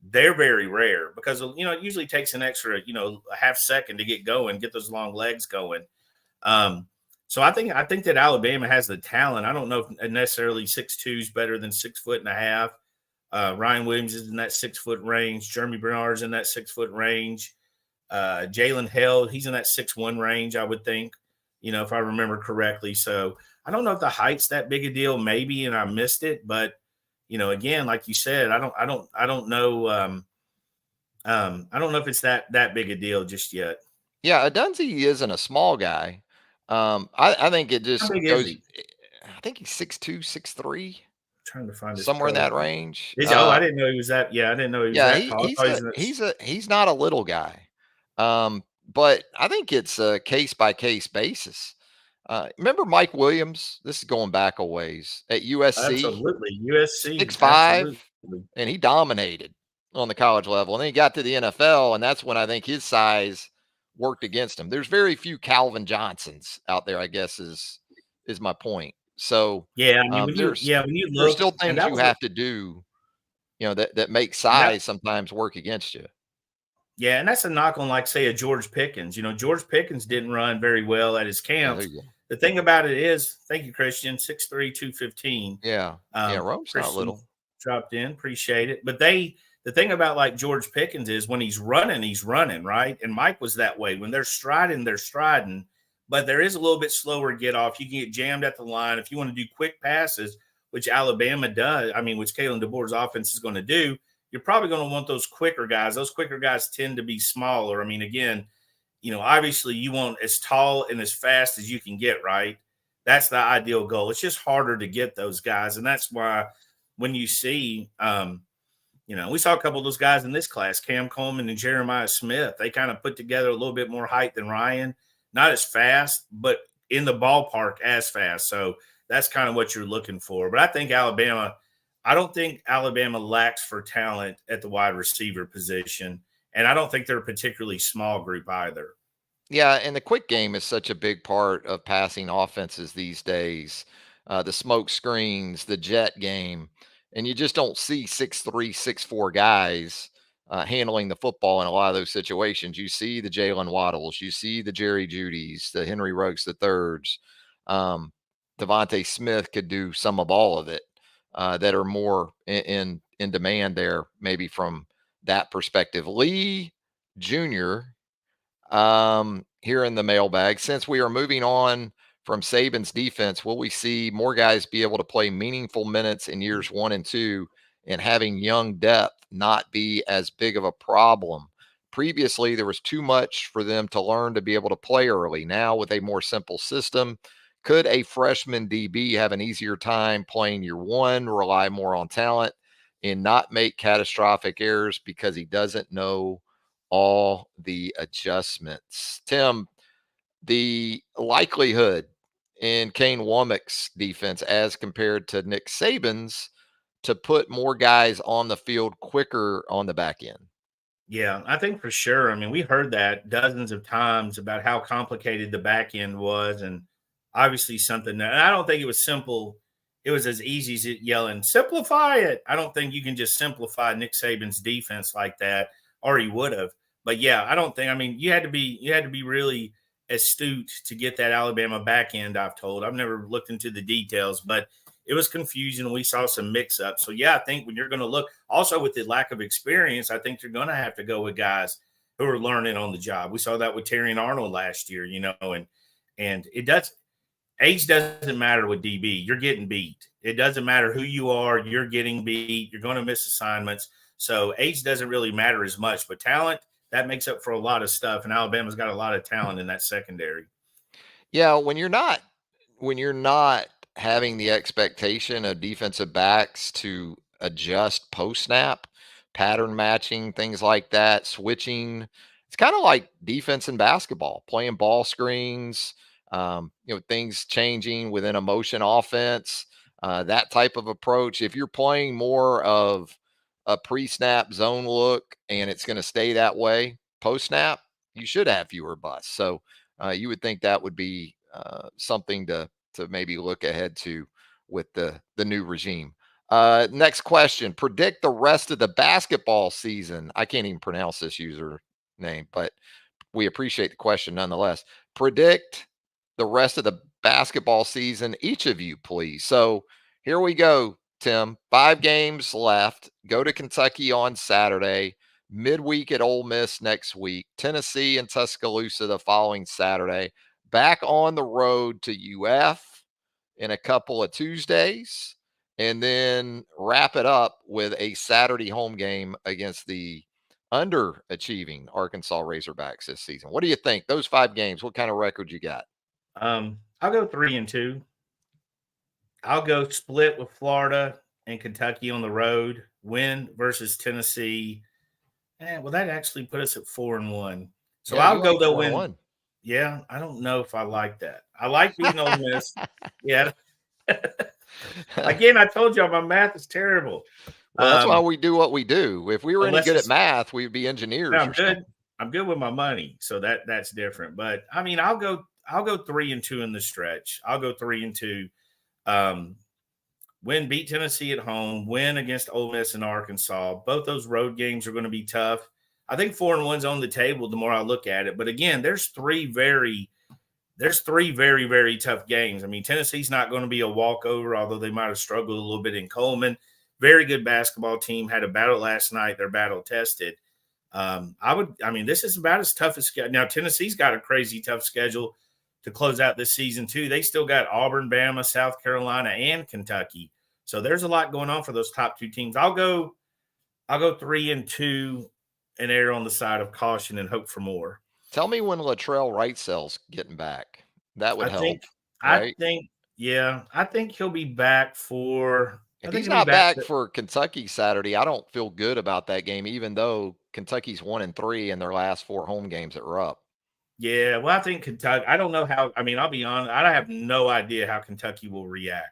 they're very rare because it usually takes an extra a half second to get going, get those long legs going. Um, so I think that Alabama has the talent. I don't know if necessarily 6'2" is better than 6 foot and a half. Ryan Williams is in that 6 foot range. Jeremy Bernard's in that 6 foot range. Jalen Held, he's in that 6'1" range, I would think, if I remember correctly. So I don't know if the height's that big a deal, maybe, and I missed it, but again, like you said, I don't know. I don't know if it's that big a deal just yet. Yeah, Odunze isn't a small guy. I think it How just big is goes. he? I think he's 6'2", 6'3", Trying to find his somewhere in that profile. range. I didn't know he was that. Yeah, I didn't know he was Yeah, that tall. I thought he was in that. he's not a little guy, but I think it's a case by case basis. Remember Mike Williams? This is going back a ways at USC, Absolutely. USC. 6'5", Absolutely. and he dominated on the college level. And then he got to the NFL, and that's when I think his size worked against him. There's very few Calvin Johnsons out there, I guess is my point. So Yeah, I mean, when you there's look, still and things that you was a have to do, that make and that size sometimes work against you. yeah, and that's a knock on, like, say, a George Pickens. George Pickens didn't run very well at his Yeah, there camps. you go. The thing about it is, thank you, Christian, 6'3", 215. Yeah. Yeah, Rome's not Christian little. dropped in, appreciate it. But the thing about, like, George Pickens is when he's running, right? And Mike was that way. When they're striding, but there is a little bit slower get off. You can get jammed at the line. If you want to do quick passes, which Alabama does, I mean, which Kalen DeBoer's offense is going to do, you're probably going to want those quicker guys. Those quicker guys tend to be smaller. I mean, again, obviously you want as tall and as fast as you can get, right? That's the ideal goal. It's just harder to get those guys. And that's why when you see, we saw a couple of those guys in this class, Cam Coleman and Jeremiah Smith, they kind of put together a little bit more height than Ryan, not as fast, but in the ballpark as fast. So that's kind of what you're looking for. But I don't think Alabama lacks for talent at the wide receiver position. And I don't think they're a particularly small group either. Yeah, and the quick game is such a big part of passing offenses these days. The smoke screens, the jet game, and you just don't see 6'3", 6'4" guys handling the football in a lot of those situations. You see the Jalen Waddles, you see the Jerry Judys, the Henry Ruggs the thirds. Devontae Smith could do some of all of it that are more in demand there, maybe from that perspective. Lee Jr. Here in the mailbag, since we are moving on from Saban's defense, will we see more guys be able to play meaningful minutes in years 1 and 2 and having young depth not be as big of a problem? Previously, there was too much for them to learn to be able to play early. Now, with a more simple system, could a freshman DB have an easier time playing year one, rely more on talent, and not make catastrophic errors because he doesn't know all the adjustments? Tim, the likelihood in Kane Womack's defense as compared to Nick Saban's to put more guys on the field quicker on the back end. Yeah, I think for sure. I mean, we heard that dozens of times about how complicated the back end was, and obviously something that, and I don't think it was simple. It was as easy as yelling, simplify it. I don't think you can just simplify Nick Saban's defense like that, or he would have. But yeah, I don't think, I mean, you had to be really astute to get that Alabama back end, I've told. I've never looked into the details, but it was confusing. We saw some mix up. So yeah, I think when you're going to look also with the lack of experience, I think you're going to have to go with guys who are learning on the job. We saw that with Terry and Arnold last year, and it does. Age doesn't matter with DB. You're getting beat. It doesn't matter who you are. You're getting beat. You're going to miss assignments. So age doesn't really matter as much, but talent, that makes up for a lot of stuff. And Alabama's got a lot of talent in that secondary. Yeah, when you're not having the expectation of defensive backs to adjust post snap, pattern matching, things like that, switching. It's kind of like defense in basketball, playing ball screens, things changing within a motion offense, that type of approach. If you're playing more of a pre-snap zone look and it's going to stay that way post-snap, you should have fewer busts. So you would think that would be something to maybe look ahead to with the new regime. Next question. Predict the rest of the basketball season. I can't even pronounce this user name, but we appreciate the question nonetheless. Predict the rest of the basketball season, each of you, please. So here we go, Tim. 5 games left. Go to Kentucky on Saturday, midweek at Ole Miss next week, Tennessee and Tuscaloosa the following Saturday, back on the road to UF in a couple of Tuesdays, and then wrap it up with a Saturday home game against the underachieving Arkansas Razorbacks this season. What do you think? Those 5 games, what kind of record you got? I'll go 3-2. I'll go split with Florida and Kentucky on the road. Win versus Tennessee. Well, that actually put us at 4-1. So I'll go though win. 4-1. Yeah, I don't know if I like that. I like beating Ole Miss. Yeah. Again, I told y'all my math is terrible. Well, that's why we do what we do. If we were any good at math, we'd be engineers. I'm good. I'm good with my money, so that's different. But I mean, I'll go 3-2 in the stretch. I'll go 3-2. Win, beat Tennessee at home. Win against Ole Miss and Arkansas. Both those road games are going to be tough. I think 4-1's on the table the more I look at it. But again, there's three very, very tough games. I mean, Tennessee's not going to be a walkover, although they might have struggled a little bit in Coleman. Very good basketball team. Had a battle last night. They're battle tested. This is about as tough as – now, Tennessee's got a crazy tough schedule to close out this season, too. They still got Auburn, Bama, South Carolina, and Kentucky. So there's a lot going on for those top 2 teams. I'll go 3-2 and err on the side of caution and hope for more. Tell me when Latrell Wright's getting back. That would help. I think he'll be back for – if he's not back for Kentucky Saturday, I don't feel good about that game, even though Kentucky's 1-3 in their last 4 home games that were up. Yeah, well, I think Kentucky – I don't know how – I mean, I'll be honest. I have no idea how Kentucky will react.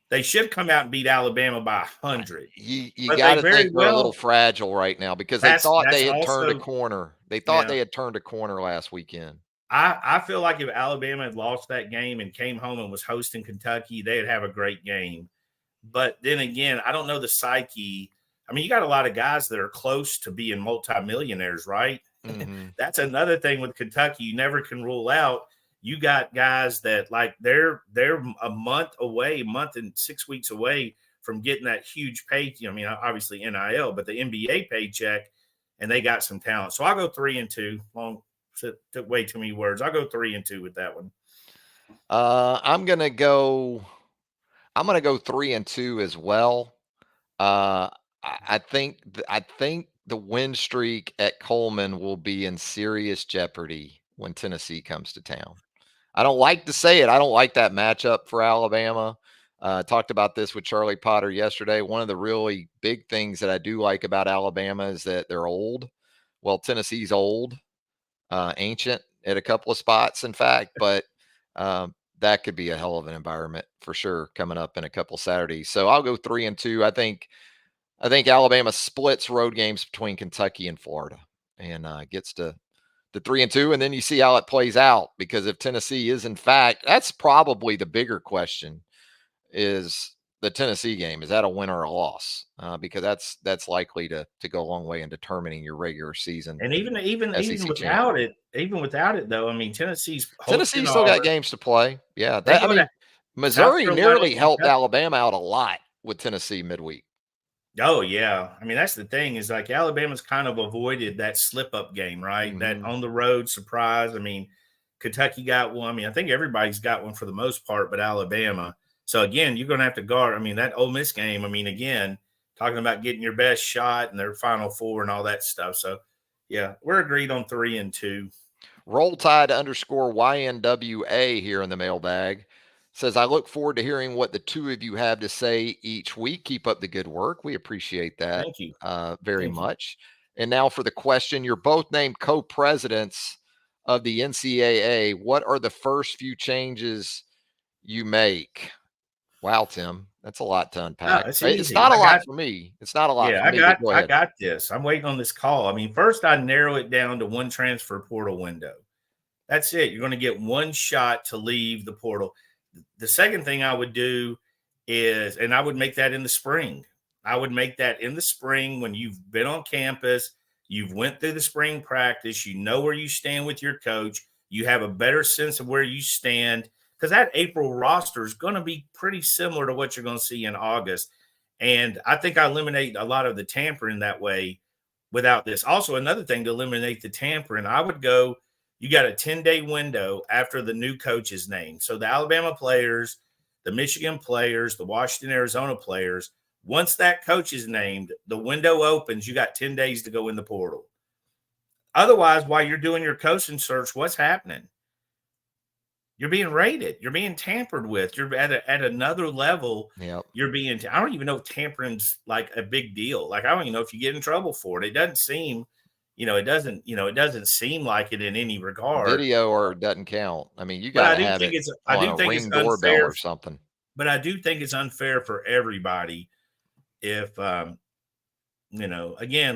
They should come out and beat Alabama by 100. You got to think they're a little fragile right now because they thought they had turned a corner. They thought they had turned a corner last weekend. I feel like if Alabama had lost that game and came home and was hosting Kentucky, they'd have a great game. But then again, I don't know the psyche. I mean, you got a lot of guys that are close to being multimillionaires, right? Mm-hmm. That's another thing with Kentucky. You never can rule out. You got guys that they're a month and 6 weeks away from getting that huge pay. I mean, obviously NIL, but the NBA paycheck, and they got some talent. So I'll go 3-2. Took way too many words. I'll go 3-2 with that one. I'm gonna go 3-2 as well. I think the win streak at Coleman will be in serious jeopardy when Tennessee comes to town. I don't like to say it. I don't like that matchup for Alabama. Talked about this with Charlie Potter yesterday. One of the really big things that I do like about Alabama is that they're old. Well, Tennessee's old, ancient at a couple of spots, in fact, but that could be a hell of an environment for sure coming up in a couple Saturdays. So I'll go 3-2. I think Alabama splits road games between Kentucky and Florida and gets to 3-2, and then you see how it plays out. Because if Tennessee is, in fact, that's probably the bigger question, is the Tennessee game. Is that a win or a loss? Because that's likely to go a long way in determining your regular season. And even without it, though, I mean, Tennessee's still got games to play. Yeah, Missouri nearly helped Alabama out a lot with Tennessee midweek. Oh, yeah. I mean, that's the thing is Alabama's kind of avoided that slip-up game, right? Mm-hmm. That on-the-road surprise. I mean, Kentucky got one. I mean, I think everybody's got one for the most part, but Alabama. So, again, you're going to have to guard. I mean, that Ole Miss game, I mean, again, talking about getting your best shot and their Final Four and all that stuff. So, yeah, we're agreed on 3-2. Roll Tide _YNWA here in the mailbag. Says, I look forward to hearing what the two of you have to say each week. Keep up the good work. We appreciate that Thank you. very Thank you. much. And now for the question. You're both named co-presidents of the NCAA. What are the first few changes you make? Wow, Tim, that's a lot to No, unpack. it's It's easy. not a lot for me. It's not a lot for me, but go I ahead. got this. I'm waiting on this call. I mean, first I narrow it down to one transfer portal window. That's it. You're going to get one shot to leave the portal. The second thing I would do is, and I would make that in the spring. I would make that in the spring when you've been on campus, you've went through the spring practice, you know where you stand with your coach, you have a better sense of where you stand, because that April roster is going to be pretty similar to what you're going to see in August. And I think I eliminate a lot of the tampering that way without this. Also, another thing to eliminate the tampering, I would go, you got a 10-day window after the new coach is named. So the Alabama players, the Michigan players, the Washington, Arizona players, once that coach is named, the window opens, you got 10 days to go in the portal. Otherwise, while you're doing your coaching search, what's happening? You're being rated. You're being tampered with. You're at another level. Yep. You're being. I don't even know if tampering's like a big deal. Like I don't even know if you get in trouble for it. It doesn't seem, it doesn't seem like it in any regard. Video or doesn't count. I mean, you But got I to do have think it on a Ring doorbell unfair. or something. But I do think it's unfair for everybody if, again,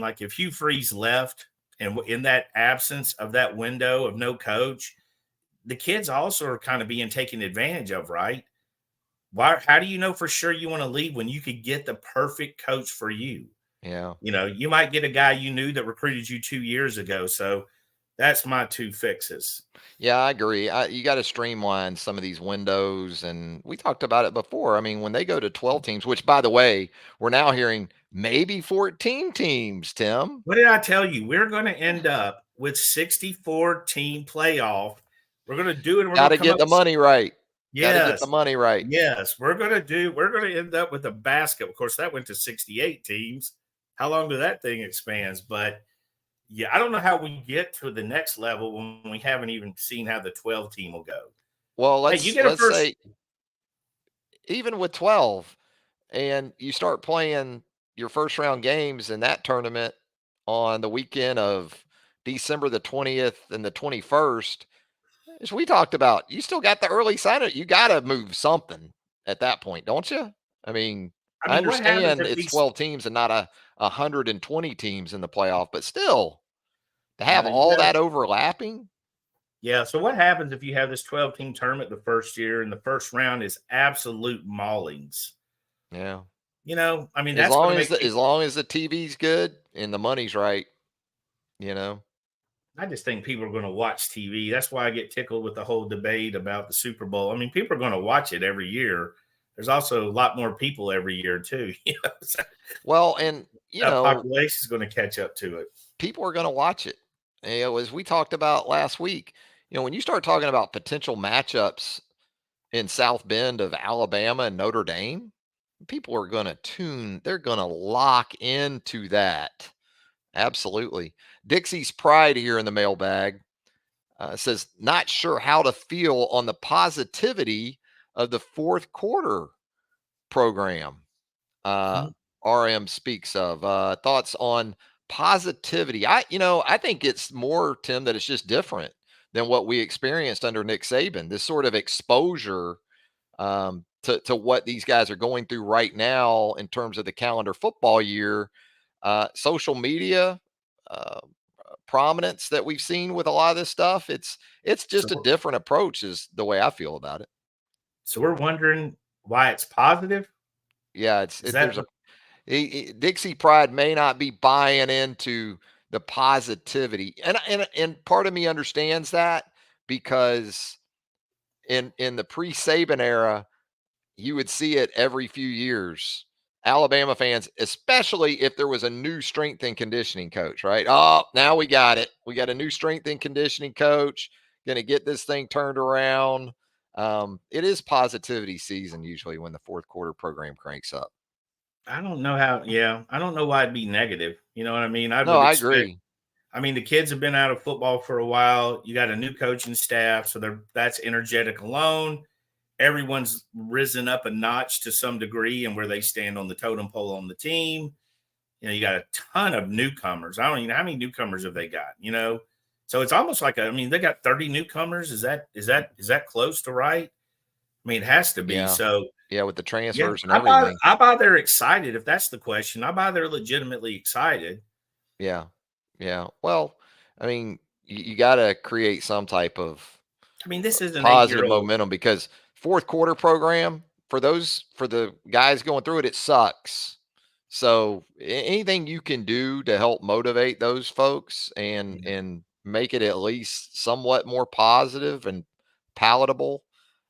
like if Hugh Freeze left and in that absence of that window of no coach, the kids also are kind of being taken advantage of, right? Why? How do you know for sure you want to leave when you could get the perfect coach for you? Yeah. You might get a guy you knew that recruited you 2 years ago. So that's my two fixes. Yeah, I agree. You got to streamline some of these windows. And we talked about it before. I mean, when they go to 12 teams, which by the way, we're now hearing maybe 14 teams, Tim. What did I tell you? We're going to end up with 64 team playoff. We're going to do it. And we're Got going to to come get up. the money right. Got to get the Yes. money right. Yes. We're going to end up with a basket. Of course, that went to 68 teams. How long did that thing expands? But yeah, I don't know how we get to the next level when we haven't even seen how the 12 team will go. Well, Hey, you let's get a first. say even with 12 and you start playing your first round games in that tournament on the weekend of December the 20th and the 21st, as we talked about, you still got the early sign up. You got to move something at that point, don't you? I mean, I I mean, what happens understand if it's these? 12 teams and not a 120 teams in the playoff, but still to have Yeah, you all got. that overlapping. Yeah. So what happens if you have this 12 team tournament the first year and the first round is absolute maulings? Yeah. I mean, that's going to make As people. long as the TV's good and the money's right, you know. I just think people are going to watch TV. That's why I get tickled with the whole debate about the Super Bowl. I mean, people are going to watch it every year. There's also a lot more people every year too. So Well, and that population is going to catch up to it. people are going to watch it. As we talked about last week, when you start talking about potential matchups in South Bend of Alabama and Notre Dame, people are going to tune. They're going to lock into that. Absolutely. Dixie's Pride here in the mailbag says, not sure how to feel on the positivity of the fourth quarter program. Mhm. RM speaks of thoughts on positivity. I think it's more, Tim, that it's just different than what we experienced under Nick Saban. This sort of exposure to what these guys are going through right now in terms of the calendar football year, social media prominence that we've seen with a lot of this stuff. It's So, just a different approach, is the way I feel about it. so we're wondering why it's positive. Yeah, Is that there's a Dixie Pride may not be buying into the positivity, and part of me understands that because in the pre Saban era, you would see it every few years. Alabama fans, especially if there was a new strength and conditioning coach, right? Oh, now we got it. We got a new strength and conditioning coach. Going to get this thing turned around. It is positivity season usually when the fourth quarter program cranks up. I don't know how. Yeah, I don't know why it'd be negative. You know what I mean? I No, would I expect. agree. I mean, the kids have been out of football for a while. You got a new coaching staff, so that's energetic alone. everyone's risen up a notch to some degree and where they stand on the totem pole on the team. You got a ton of newcomers. I don't even know how many newcomers have they got, So it's almost like they got 30 newcomers. Is that close to right? I mean, it has to be. Yeah. So yeah, with the yeah, transfers and everything. I buy they're excited. If that's the question, I buy they're legitimately excited. Yeah. Yeah. Well, I mean, you got to create some type of This is an positive 8-year-old. momentum, because fourth quarter program for the guys going through it, it sucks. So anything you can do to help motivate those folks and make it at least somewhat more positive and palatable.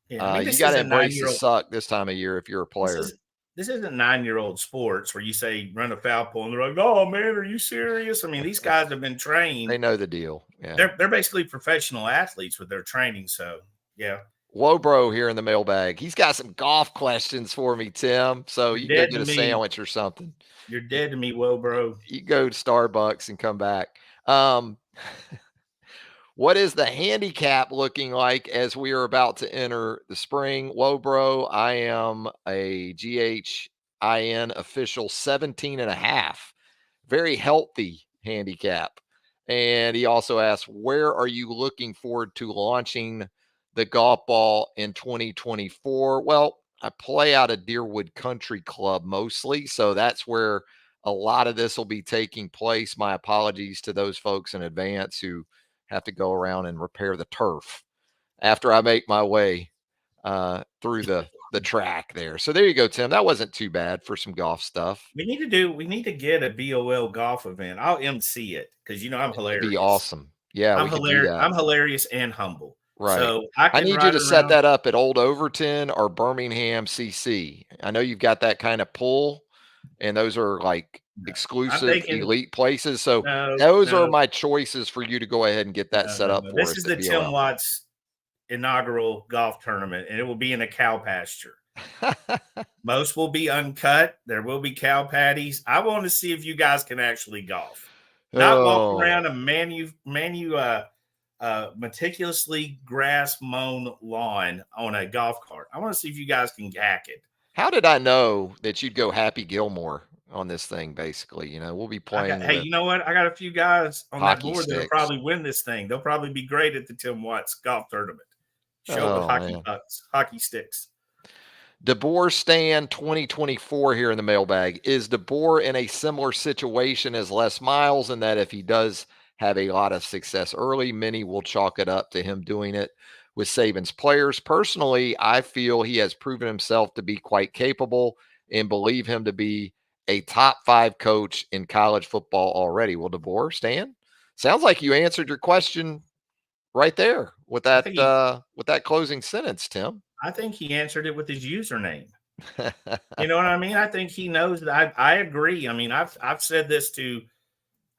Yeah, You this got is to a embrace the 9-year-old. suck this time of year if you're a This player. is this isn't 9-year-old sports where you say run a foul pole and they're like, "Oh man, are you serious?" These guys have been They trained. know the deal. Yeah. They're basically professional athletes with their training. So yeah. Wobro here in the mailbag. He's got some golf questions for me, Tim. So You're you can go dead get to a me. sandwich or something. You're dead to me, whoa, bro. You go to Starbucks and come back. Um, what is the handicap looking like as we are about to enter the spring? Whoa, bro. I am a GHIN official 17 and a half. Very healthy handicap. And he also asked, where are you looking forward to launching the golf ball in 2024? Well, I play out of Deerwood Country Club mostly. So that's where a lot of this will be taking place. My apologies to those folks in advance who have to go around and repair the turf after I make my way through the track there. So there you go, Tim. That wasn't too bad for some golf stuff. We need to get a BOL golf event. I'll MC it because I'm It'd be hilarious. awesome. Yeah, we could do that. I'm hilarious and humble. Right. So I I can need you ride to set around. that up at Old Overton or Birmingham CC. I know you've got that kind of pull, and those are like No, I'm exclusive thinking elite places. So no, those are no, my choices for you to go ahead and get that no, set no, up no. for This us is at the Tim BOL. Watts inaugural golf tournament, and it will be in a cow pasture. Most will be uncut. There will be cow patties. I want to see if you guys can actually golf, not walk Oh, around a meticulously grass mown lawn on a golf cart. I want to see if you guys can hack it. how did I know that you'd go Happy Gilmore on this thing? Basically, we'll be playing Hey, with you know what? I got a few guys on that hockey board that'll sticks. probably win this thing. They'll probably be great at the Tim Watts golf tournament. Show up with Oh hockey man. pucks, hockey sticks. DeBoer Stan 2024 here in the mailbag. Is DeBoer in a similar situation as Les Miles in that if he does have a lot of success early, many will chalk it up to him doing it with Saban's players? Personally, I feel he has proven himself to be quite capable and believe him to be a top 5 coach in college football already. Will DeBoer, Stan? Sounds like you answered your question right there I think he with that closing sentence, Tim. I think he answered it with his username. You know what I mean? I think he knows that I agree. I've said this to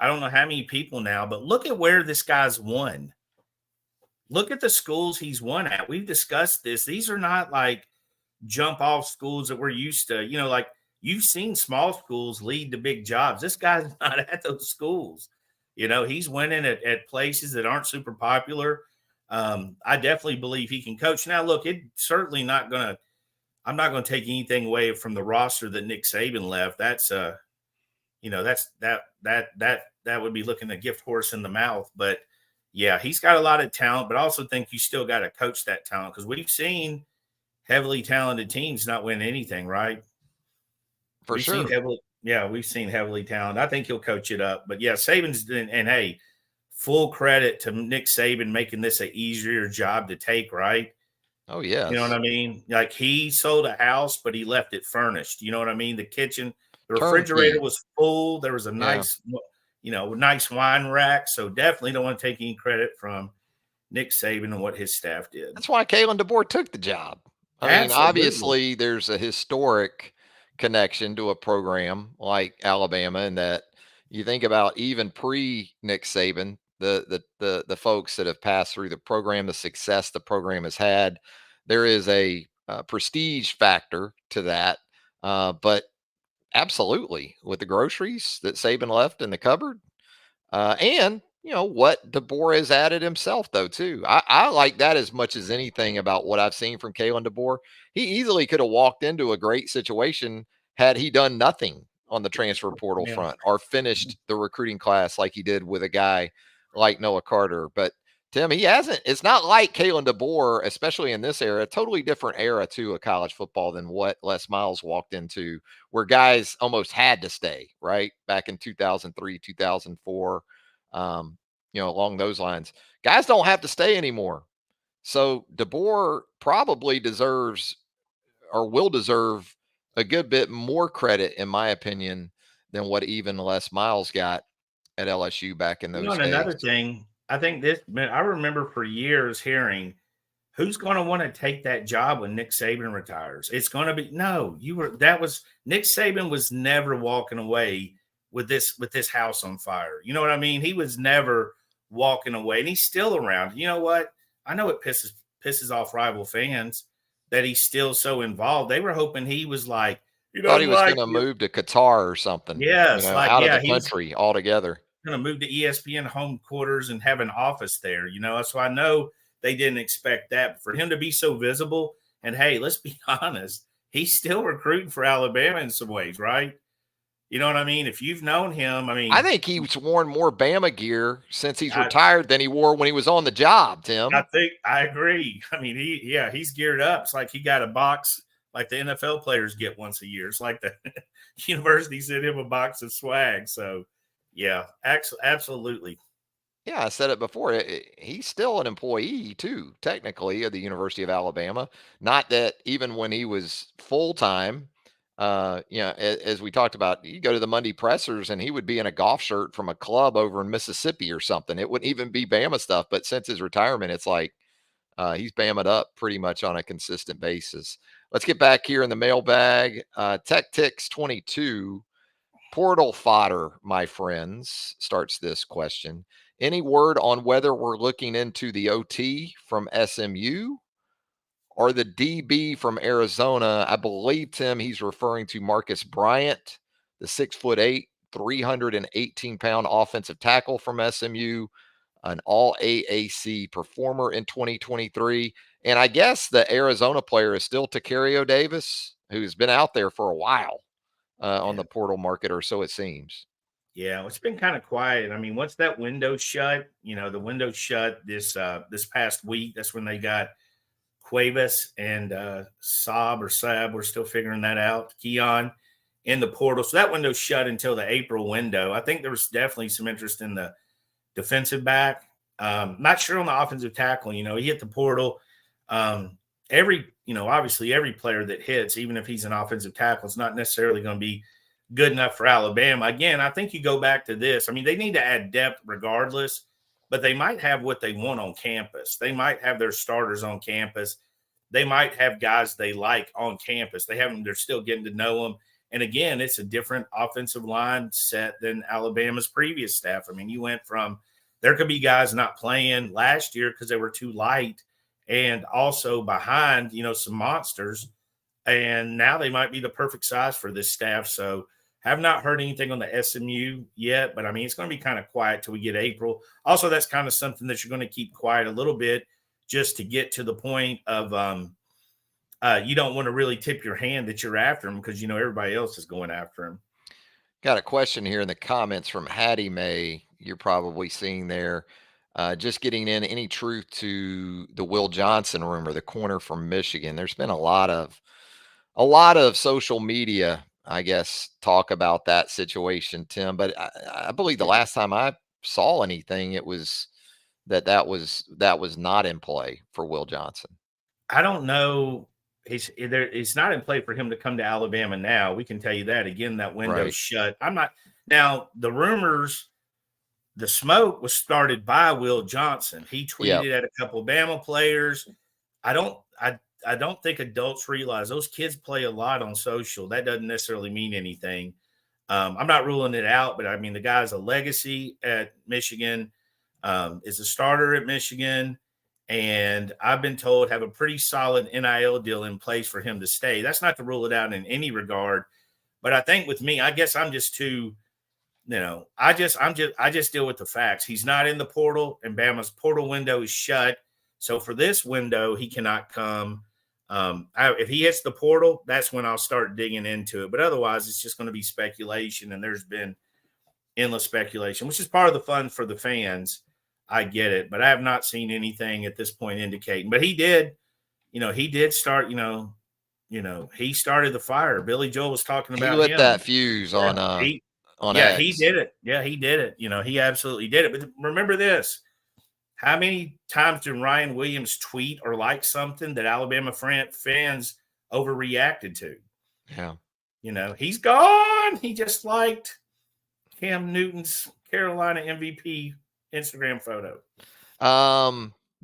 I don't know how many people now, but look at where this guy's won. Look at the schools he's won at. We've discussed this. These are not like jump off schools that we're used to. Like you've seen small schools lead to big jobs. This guy's not at those schools. He's winning at places that aren't super popular. I definitely believe he can coach. Now, look, it's certainly not going to. I'm not going to take anything away from the roster that Nick Saban left. That's that would be looking a gift horse in the mouth. But yeah, he's got a lot of talent, but I also think you still got to coach that talent because we've seen heavily talented teams not win anything, right? For sure. We've seen heavily talented. I think he'll coach it up. But yeah, Saban's and hey, full credit to Nick Saban making this an easier job to take, right? Oh, You know what yes. I mean? Like he sold a house, but he left it furnished. You know what I mean? The kitchen, the refrigerator Turnkey. was full. There was a Yeah. nice wine rack. So definitely don't want to take any credit from Nick Saban and what his staff did. That's why Kalen DeBoer took the job. I mean, Absolutely. obviously, there's a historic connection to a program like Alabama, and that you think about even pre Nick Saban, the folks that have passed through the program, the success the program has had. There is a prestige factor to that, but absolutely with the groceries that Saban left in the cupboard, and what DeBoer has added himself, though, too. I like that as much as anything about what I've seen from Kalen DeBoer. He easily could have walked into a great situation had he done nothing on the transfer portal Yeah. front or finished the recruiting class like he did with a guy like Noah Carter. But Tim, he hasn't. It's not like Kalen DeBoer, especially in this era, a totally different era too of college football than what Les Miles walked into, where guys almost had to stay, right? Back in 2003, 2004, along those lines. Guys don't have to stay anymore. So DeBoer probably deserves or will deserve a good bit more credit, in my opinion, than what even Les Miles got at LSU back in those And days. another thing, I think I remember for years hearing, who's going to want to take that job when Nick Saban retires? It's going to be Nick Saban was never walking away with this house on fire. You know what I mean? He was never walking away, and he's still around. You know what? I know it pisses off rival fans that he's still so involved. They were hoping he was like, Thought he was like, going to move to Qatar or something, yes, out of the country altogether. Going to move to ESPN home quarters and have an office there. So I know they didn't expect that. But for him to be so visible, and hey, let's be honest, he's still recruiting for Alabama in some ways, right? You know what I mean? If you've known him, I think he's worn more Bama gear since he's retired than he wore when he was on the job, Tim. I agree. I mean, he's geared up. It's like he got a box like the NFL players get once a year. It's like the university sent him a box of swag. So, yeah, absolutely. Yeah, I said it before. He's still an employee, too, technically, of the University of Alabama. Not that even when he was full time, as we talked about, you go to the Monday pressers and he would be in a golf shirt from a club over in Mississippi or something. It wouldn't even be Bama stuff. But since his retirement, it's like he's Bama'd up pretty much on a consistent basis. Let's get back here in the mailbag. Tech Tix 22. Portal fodder, my friends, starts this question. Any word on whether we're looking into the OT from SMU or the DB from Arizona? I believe, Tim, he's referring to Marcus Bryant, the 6'8", 318-pound offensive tackle from SMU, an all AAC performer in 2023. And I guess the Arizona player is still Tacario Davis, who's been out there for a while. On the portal market, or so it seems. Yeah, it's been kind of quiet. I mean, once that window shut, the window shut this past week. That's when they got Cuevas and Saab. We're still figuring that out. Keon in the portal. So that window shut until the April window. I think there was definitely some interest in the defensive back. Not sure on the offensive tackle. He hit the portal. Obviously every player that hits, even if he's an offensive tackle, is not necessarily going to be good enough for Alabama. Again, I think you go back to this. I mean, they need to add depth regardless, but they might have what they want on campus. They might have their starters on campus. They might have guys they like on campus. They're still getting to know them. And again, it's a different offensive line set than Alabama's previous staff. I mean, you went from there could be guys not playing last year because they were too light and also behind, some monsters. And now they might be the perfect size for this staff. So have not heard anything on the SMU yet, but I mean, it's going to be kind of quiet till we get April. Also, that's kind of something that you're going to keep quiet a little bit just to get to the point of you don't want to really tip your hand that you're after him because, everybody else is going after him. Got a question here in the comments from Hattie Mae. You're probably seeing there. Just getting in any truth to the Will Johnson rumor, the corner from Michigan. There's been a lot of social media, I guess, talk about that situation, Tim. But I believe the last time I saw anything, it was that was not in play for Will Johnson. I don't know. It's not in play for him to come to Alabama now. We can tell you that. Again, that window's shut. I'm not now. The rumors. The smoke was started by Will Johnson. He tweeted at a couple of Bama players. I don't think adults realize those kids play a lot on social. That doesn't necessarily mean anything. I'm not ruling it out, but I mean, the guy's a legacy at Michigan, is a starter at Michigan, and I've been told have a pretty solid NIL deal in place for him to stay. That's not to rule it out in any regard, but I think with me, I guess I'm just too I just deal with the facts. He's not in the portal, and Bama's portal window is shut. So for this window, he cannot come. If he hits the portal, that's when I'll start digging into it. But otherwise, it's just going to be speculation, and there's been endless speculation, which is part of the fun for the fans. I get it, but I have not seen anything at this point indicating. But he did start. He started the fire. Billy Joel was talking He about lit him. that fuse Yeah, on he X. did it. Yeah, he did it. He absolutely did it. But remember this: how many times did Ryan Williams tweet or like something that Alabama fans overreacted to? Yeah. He's gone. He just liked Cam Newton's Carolina MVP Instagram photo.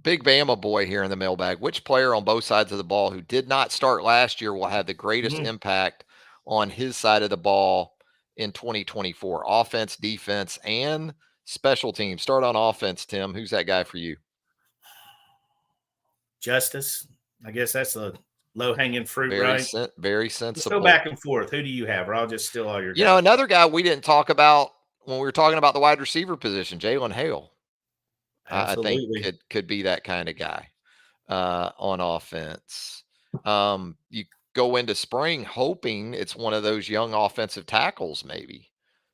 Big Bama boy here in the mailbag. Which player on both sides of the ball who did not start last year will have the greatest impact on his side of the ball in 2024? Offense, defense, and special teams. Start on offense, Tim. Who's that guy for you? Justice. I guess that's a low-hanging fruit, right? Very sensible. Let's go back and forth. Who do you have? Or I'll just steal all your guys. Another guy we didn't talk about when we were talking about the wide receiver position, Jalen Hale. Absolutely. I think could be that kind of guy on offense. You go into spring hoping it's one of those young offensive tackles maybe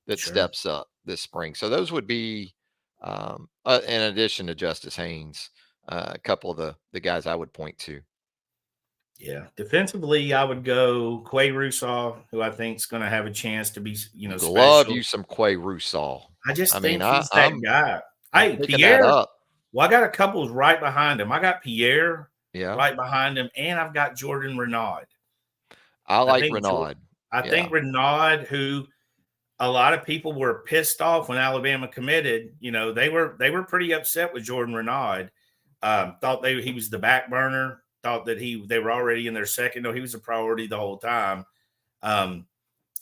that steps up this spring. So those would be, in addition to Justice Haynes, a couple of the guys I would point to. Yeah. Defensively, I would go Quay Russaw, who I think is going to have a chance to be, special. Love you some Quay Russaw. I just think he's that guy. Hey, Pierre. Well, I got a couple right behind him. I got Pierre right behind him, and I've got Jordan Renaud. I think Renaud. I think Renaud, who a lot of people were pissed off when Alabama committed. They were pretty upset with Jordan Renaud. Thought he was the back burner. Thought that they were already in their second. No, he was a priority the whole time.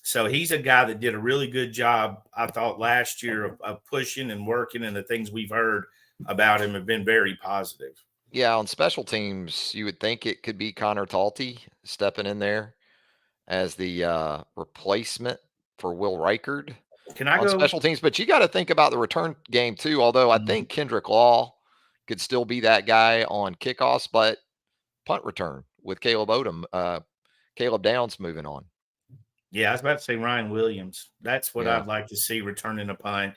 So he's a guy that did a really good job, I thought, last year of pushing and working, and the things we've heard about him have been very positive. Yeah, on special teams, you would think it could be Connor Talty stepping in there as the replacement for Will Reichard on special teams. But you got to think about the return game too, although I think Kendrick Law could still be that guy on kickoffs, but punt return with Caleb Downs moving on. Yeah, I was about to say Ryan Williams. That's what I'd like to see returning a punt.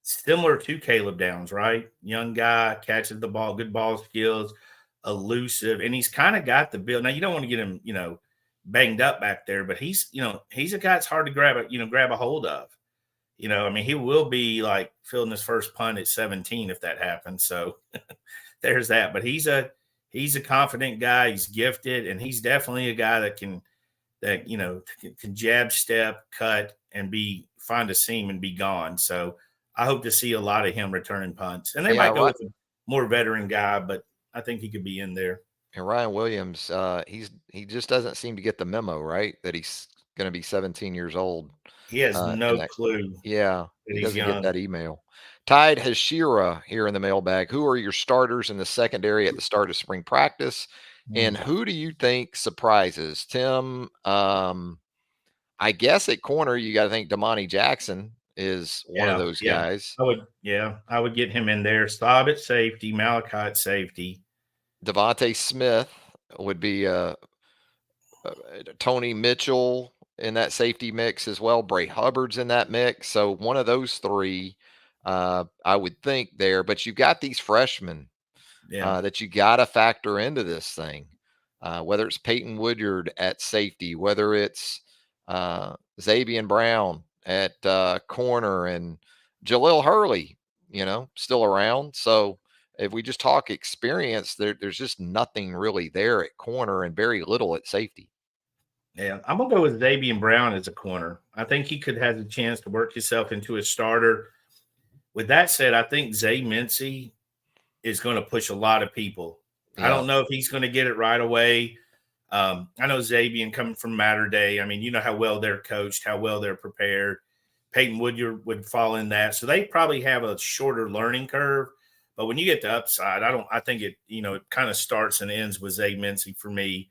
Similar to Caleb Downs, right? Young guy, catches the ball, good ball skills, elusive, and he's kind of got the build. Now, you don't want to get him, banged up back there, but he's a guy that's hard to grab a hold of. He will be like filling his first punt at 17 if that happens. So there's that. But he's a confident guy. He's gifted, and he's definitely a guy that can jab, step, cut, and find a seam and be gone. So I hope to see a lot of him returning punts. And they might go with a more veteran guy, but I think he could be in there. And Ryan Williams, he just doesn't seem to get the memo, right? That he's going to be 17 years old. He has no clue. Yeah, he doesn't get that email. Tide Hashira here in the mailbag. Who are your starters in the secondary at the start of spring practice? And who do you think surprises? Tim, I guess at corner, you got to think Damani Jackson is one of those guys. I would get him in there. Staub at safety, Malachi at safety. Devontae Smith would be Tony Mitchell in that safety mix as well. Bray Hubbard's in that mix. So one of those three, I would think there. But you've got these freshmen that you got to factor into this thing, whether it's Peyton Woodyard at safety, whether it's Xavier Brown at corner, and Jalil Hurley, still around. So if we just talk experience, there's just nothing really there at corner and very little at safety. Yeah, I'm going to go with Xavier Brown as a corner. I think he could have a chance to work himself into a starter. With that said, I think Zay Mincy is going to push a lot of people. Yeah. I don't know if he's going to get it right away. I know Xavier coming from Mater Day. I mean, you know how well they're coached, how well they're prepared. Peyton Woodyard would fall in that. So they probably have a shorter learning curve. But when you get to upside, I think it kind of starts and ends with Zay Mincy for me.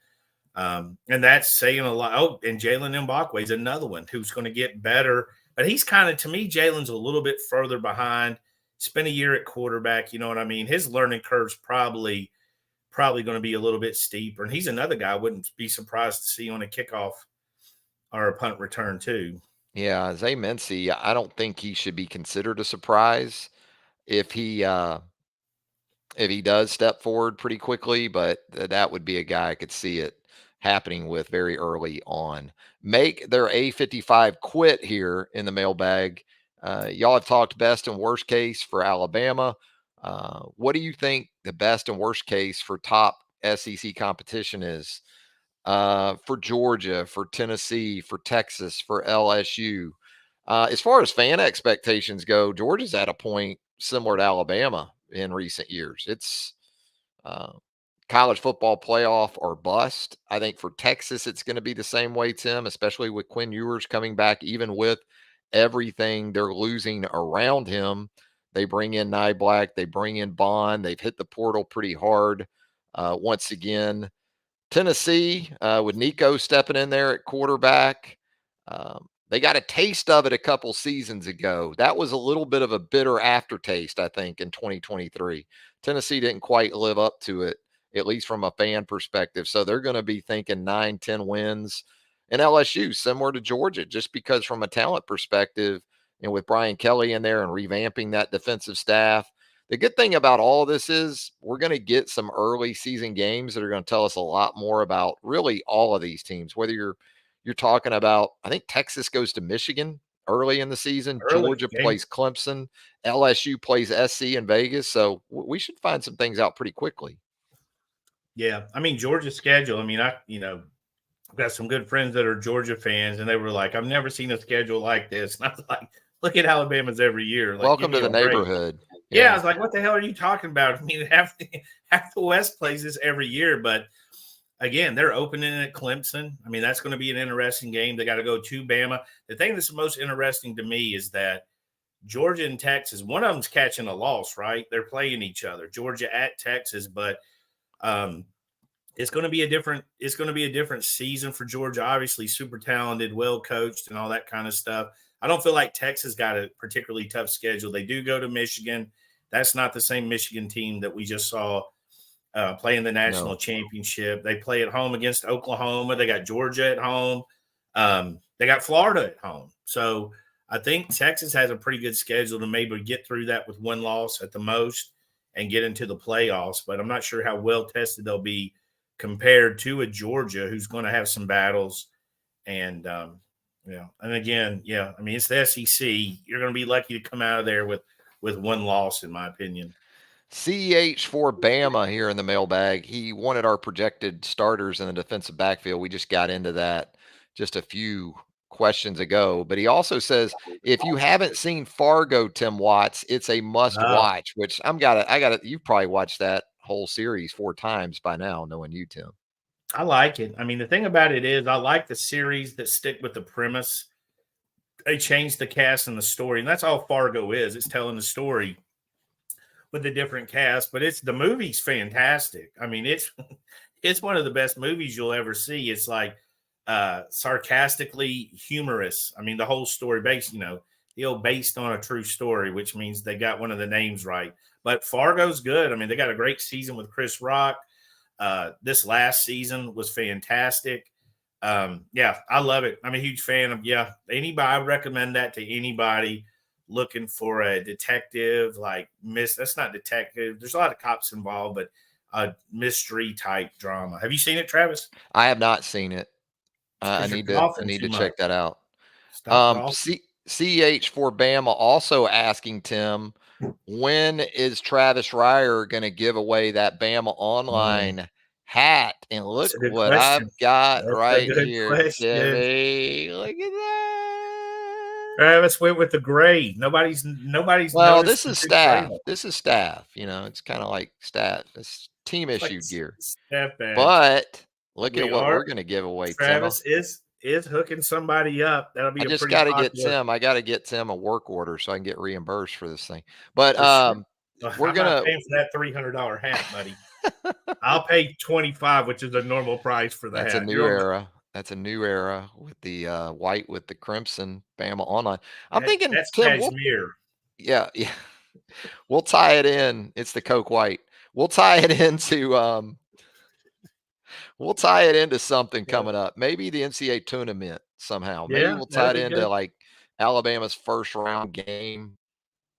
And that's saying a lot. Oh, and Jalen Mbakwe is another one who's going to get better. But he's kind of, to me, Jalen's a little bit further behind. Spent a year at quarterback, you know what I mean? His learning curve's probably going to be a little bit steeper. And he's another guy I wouldn't be surprised to see on a kickoff or a punt return too. Yeah, Zay Mincy, I don't think he should be considered a surprise if he does step forward pretty quickly, but that would be a guy I could see it happening with very early on. Make their A55 quit here in the mailbag. Y'all have talked best and worst case for Alabama. What do you think the best and worst case for top SEC competition is? For Georgia, for Tennessee, for Texas, for LSU. As far as fan expectations go, Georgia's at a point similar to Alabama in recent years. It's uh, college football playoff or bust. I think for Texas, it's going to be the same way, Tim, especially with Quinn Ewers coming back, even with everything they're losing around him. They bring in Black, they bring in Bond, they've hit the portal pretty hard once again. Tennessee, with Nico stepping in there at quarterback, they got a taste of it a couple seasons ago. That was a little bit of a bitter aftertaste, I think, in 2023. Tennessee didn't quite live up to it, at least from a fan perspective. So they're going to be thinking 9, 10 wins. And LSU, similar to Georgia, just because from a talent perspective, and with Brian Kelly in there and revamping that defensive staff, the good thing about all of this is we're going to get some early season games that are going to tell us a lot more about really all of these teams. Whether you're talking about, I think Texas goes to Michigan early in the season, Early Georgia game. plays Clemson, LSU plays SC in Vegas, so we should find some things out pretty quickly. Yeah, I mean Georgia's schedule. I mean, I've got some good friends that are Georgia fans, and they were like, "I've never seen a schedule like this." And I was like, "Look at Alabama's every year. Like, Welcome to the neighborhood." Yeah, I was like, "What the hell are you talking about?" I mean, half the West plays this every year, but again, they're opening at Clemson. I mean, that's going to be an interesting game. They got to go to Bama. The thing that's the most interesting to me is that Georgia and Texas, one of them's catching a loss, right? They're playing each other. Georgia at Texas, but it's going to be a different season for Georgia. Obviously, super talented, well coached, and all that kind of stuff. I don't feel like Texas got a particularly tough schedule. They do go to Michigan. That's not the same Michigan team that we just saw play in the national championship. They play at home against Oklahoma. They got Georgia at home. They got Florida at home. So I think Texas has a pretty good schedule to maybe get through that with one loss at the most and get into the playoffs. But I'm not sure how well tested they'll be compared to a Georgia who's going to have some battles. And, and again, I mean, it's the SEC. You're going to be lucky to come out of there with one loss, in my opinion. CEH for Bama here in the mailbag. He wanted our projected starters in the defensive backfield. We just got into that just a few questions ago. But he also says, if you haven't seen Fargo, Tim Watts, it's a must watch, which I got it. You've probably watched that whole series 4 times by now, knowing you, Tim. I like it. I mean, the thing about it is I like the series that stick with the premise. They change the cast and the story, and that's all Fargo is. It's telling the story with a different cast, but the movie's fantastic. I mean, it's one of the best movies you'll ever see. It's like sarcastically humorous. I mean, the whole story based on a true story, which means they got one of the names right. But Fargo's good. I mean, they got a great season with Chris Rock. This last season was fantastic. I love it. I'm a huge fan of anybody. I recommend that to anybody looking for a detective, that's not detective. There's a lot of cops involved, but a mystery type drama. Have you seen it, Travis? I have not seen it. I need to check that out. CH for Bama also asking Tim, when is Travis Reier going to give away that BamaOnLine hat? And look what I've got right here, Timmy. Look at that. Travis went with the gray. Nobody's. Well, this is staff. This is staff. It's kind of like staff. It's team issued gear. But look at what we're going to give away. Travis is hooking somebody up. That'll be. I just got to get Tim. I got to get Tim a work order so I can get reimbursed for this thing. But we're gonna pay for that $300 hat, buddy. I'll pay $25, which is the normal price for the hat. That's a new era. That's a new era with the white with the crimson Bama online. I'm thinking, That's Tim, cashmere. yeah, we'll tie it in. It's the Coke white. We'll tie it into we'll tie it into something Yeah, coming up. Maybe the NCAA tournament somehow. Maybe yeah, we'll tie that'd it be into good. like Alabama's first round game,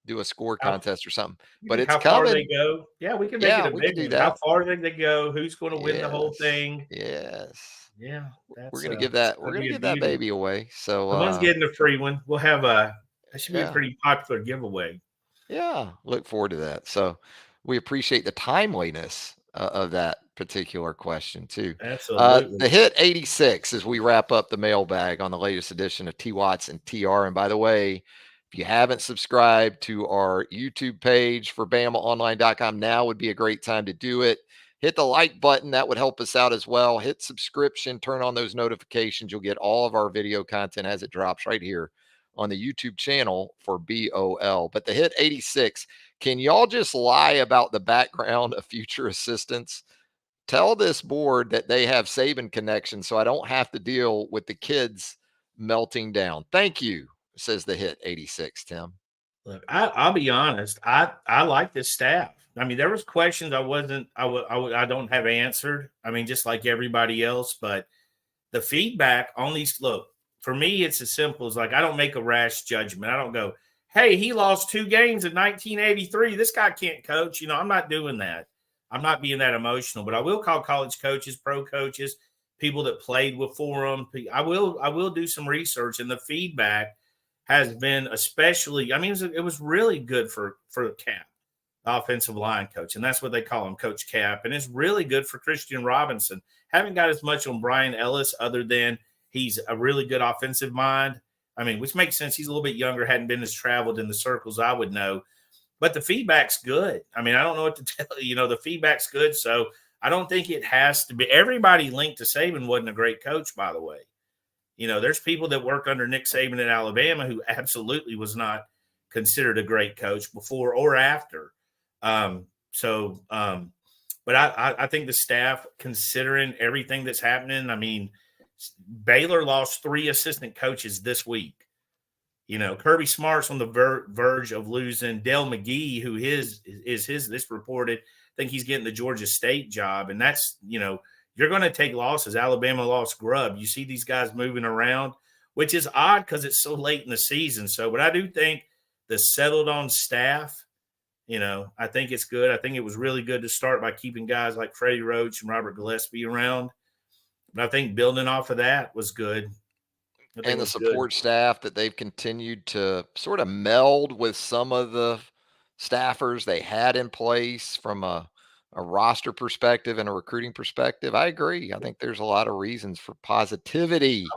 do a score How contest or something. But maybe it's how far they coming. go. Yeah, we can make it Yeah, a we big could do one. How that. far did they go? Who's going to win the whole Yes. thing? Yes. Yeah, We're that's gonna give that we're that'd gonna be a give that beauty. baby away. So Someone's getting a free one. We'll have that should be a yeah. pretty popular giveaway. Yeah, look forward to that. So we appreciate the timeliness of that particular question too. Absolutely. The hit 86 as we wrap up the mailbag on the latest edition of T Watts and TR. And by the way, if you haven't subscribed to our YouTube page for BamaOnline.com, now would be a great time to do it. Hit the like button. That would help us out as well. Hit subscription, turn on those notifications. You'll get all of our video content as it drops right here on the YouTube channel for BOL. But the hit 86, can y'all just lie about the background of future assistants? Tell this board that they have Saban connections so I don't have to deal with the kids melting down. Thank you, says the hit 86, Tim. Look, I'll be honest. I like this staff. I mean, there was questions I wasn't. I don't have answered. I mean, just like everybody else. But the feedback on these look for me, it's as simple as like I don't make a rash judgment. I don't go, "Hey, he lost 2 games in 1983. This guy can't coach." I'm not doing that. I'm not being that emotional. But I will call college coaches, pro coaches, people that played with for them. I will do some research, and the feedback has been especially. I mean, it was really good for Cap, offensive line coach, and that's what they call him, Coach Cap. And it's really good for Christian Robinson. Haven't got as much on Brian Ellis, other than he's a really good offensive mind. I mean, which makes sense. He's a little bit younger, hadn't been as traveled in the circles I would know, but the feedback's good. I mean, I don't know what to tell you. The feedback's good, so I don't think it has to be. Everybody linked to Saban wasn't a great coach, by the way. There's people that worked under Nick Saban at Alabama who absolutely was not considered a great coach before or after. But I think the staff, considering everything that's happening, I mean, Baylor lost 3 assistant coaches this week. Kirby Smart's on the verge of losing. Dale McGee, who is this reported, I think he's getting the Georgia State job, and that's you're going to take losses. Alabama lost Grubb. You see these guys moving around, which is odd because it's so late in the season. So, but I do think the settled on staff, I think it's good. I think it was really good to start by keeping guys like Freddie Roach and Robert Gillespie around. But I think building off of that was good. I think And it the was good. support staff that they've continued to sort of meld with some of the staffers they had in place from a roster perspective and a recruiting perspective. I agree. I think there's a lot of reasons for positivity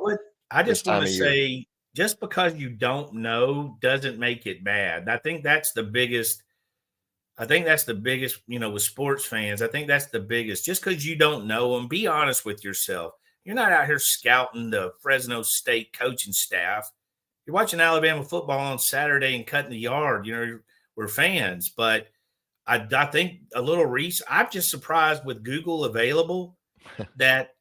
I this just want time to of year. say, just because you don't know doesn't make it bad. I think that's the biggest. I think that's the biggest, with sports fans. I think that's the biggest. Just because you don't know them, be honest with yourself. You're not out here scouting the Fresno State coaching staff. You're watching Alabama football on Saturday and cutting the yard. We're fans. But I think a little research. I'm just surprised with Google available that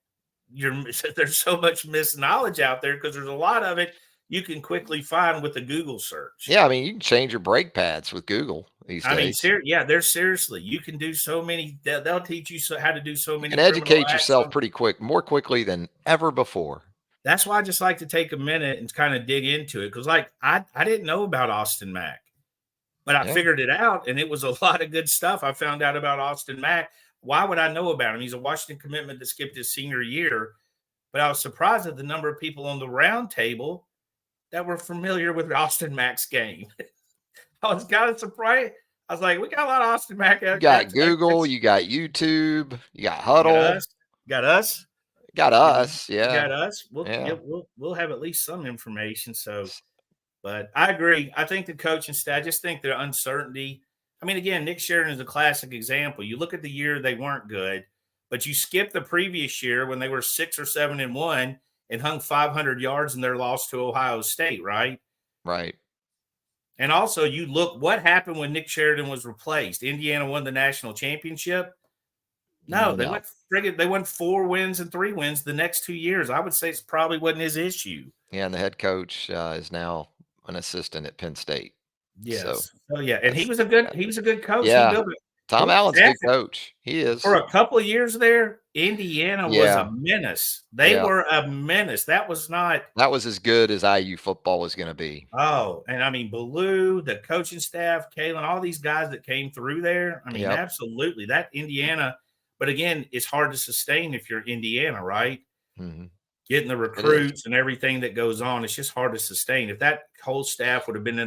there's so much misknowledge out there, because there's a lot of it you can quickly find with the Google search. Yeah, I mean, you can change your brake pads with Google these I mean, days. there's seriously, you can do so many. They'll teach you how to do so You many can criminal educate acts. yourself pretty quick, more quickly than ever before. That's why I just like to take a minute and kind of dig into it, because, like, I didn't know about Austin Mack, but I Yeah, figured it out, and it was a lot of good stuff I found out about Austin Mack. Why would I know about him? He's a Washington commitment that skipped his senior year, but I was surprised at the number of people on the round table that were familiar with Austin Mack's game. I was kind of surprised. I was like, we got a lot of Austin Mack. you got Google, you got YouTube, you got You got Huddle, us. Got us. got You know, us. you Yeah, got us. yeah. We'll have at least some information. So, but I agree. I think the coaching staff. I just think their uncertainty. I mean, again, Nick Sheridan is a classic example. You look at the year they weren't good, but you skip the previous year when they were 6 or 7-1 and hung 500 yards in their loss to Ohio State, right? Right. And also, you look what happened when Nick Sheridan was replaced. Indiana won the national championship. No, they No. went 4 wins and 3 wins the next 2 years. I would say it's probably wasn't his issue. Yeah, and the head coach is now an assistant at Penn State. So Yes. Oh, yeah, and he that's was a good coach. He yeah. built Tom it. Allen's a good coach. He For is. a couple of years there, Indiana was Yeah. a menace. They Yeah. were a menace. That was not That was as good as IU football was going to be. oh, and I mean, Ballou, the coaching staff, Kalen, all these guys that came through there. I mean, Yep. absolutely. That Indiana, but again, it's hard to sustain if you're Indiana, right? Mhm. Getting the It is. recruits and everything that goes on, it's just hard to sustain. If that whole staff would have been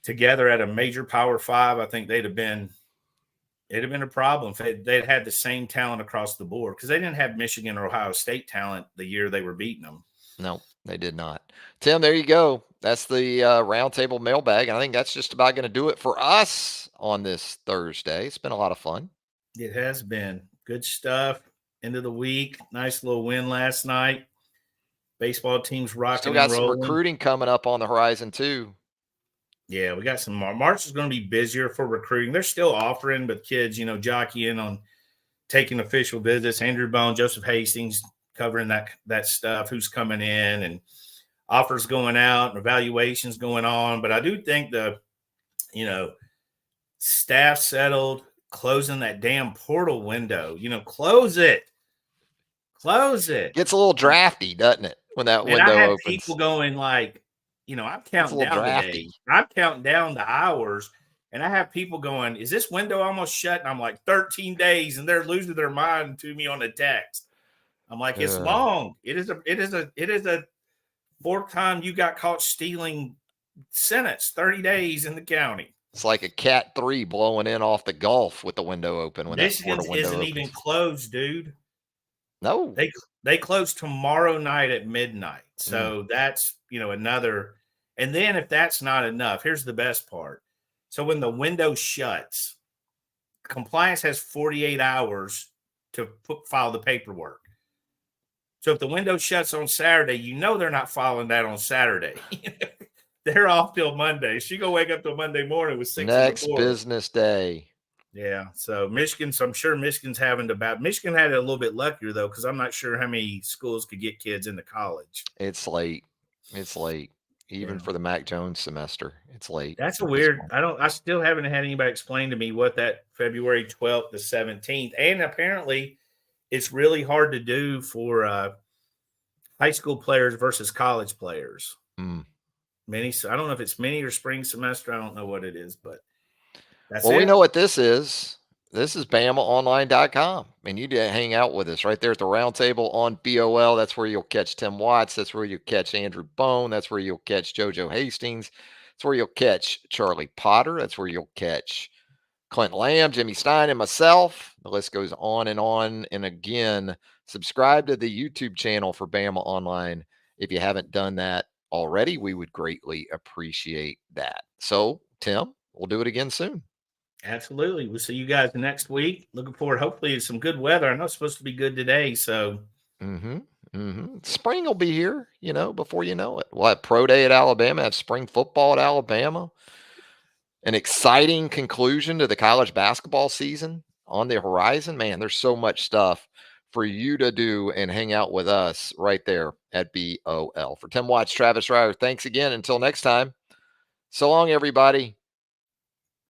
together at a major Power 5, I think it'd have been a problem if they'd had the same talent across the board, because they didn't have Michigan or Ohio State talent the year they were beating them. No, they did not. Tim, there you go. That's the roundtable mailbag. And I think that's just about going to do it for us on this Thursday. It's been a lot of fun. It has been good stuff. End of the week. Nice little win last night. Baseball team's rocking Still got and some rolling. recruiting coming up on the horizon, too. Yeah, we got some. March is going to be busier for recruiting. They're still offering, but kids, jockeying on taking official visits. Andrew Bone, Joseph Hastings covering that stuff, who's coming in, and offers going out and evaluations going on. But I do think the staff settled, closing that damn portal window. Close it. Gets a little drafty, doesn't it, when that window I had opens? people going like, I'm counting down the days. I'm counting down the hours. And I have people going, is this window almost shut? And I'm like, 13 days. And they're losing their mind to me on a text. I'm like, it's long. It is a fourth time you got caught stealing sentence, 30 days in the county. It's like a Cat 3 blowing in off the Gulf with the window open. When Michigan's that window isn't opens. even closed, dude. No. They close tomorrow night at midnight. So that's, another. And then if that's not enough, here's the best part. So when the window shuts, compliance has 48 hours to file the paperwork. So if the window shuts on Saturday, they're not filing that on Saturday. They're off till Monday. She go wake up till Monday morning with 6 next business day. Yeah. So I'm sure Michigan's having to Michigan had it a little bit luckier though, because I'm not sure how many schools could get kids into college. It's late. Even for the Mac Jones semester, it's late. That's weird. I still haven't had anybody explain to me what that February 12th to 17th, and apparently it's really hard to do for high school players versus college players. Mini, I don't know if it's mini or spring semester. I don't know what it is, but that's we know what this is. This is BamaOnLine.com, and you did hang out with us right there at the roundtable on BOL. That's where you'll catch Tim Watts. That's where you'll catch Andrew Bone. That's where you'll catch JoJo Hastings. That's where you'll catch Charlie Potter. That's where you'll catch Clint Lamb, Jimmy Stein, and myself. The list goes on. And again, subscribe to the YouTube channel for Bama Online. If you haven't done that already, we would greatly appreciate that. So, Tim, we'll do it again soon. Absolutely. We'll see you guys next week. Looking forward, hopefully, to some good weather. I know it's supposed to be good today, so. Spring will be here, before you know it. We'll have pro day at Alabama, have spring football at Alabama. An exciting conclusion to the college basketball season on the horizon. Man, there's so much stuff for you to do and hang out with us right there at BOL. For Tim Watts, Travis Reier, thanks again. Until next time, so long, everybody.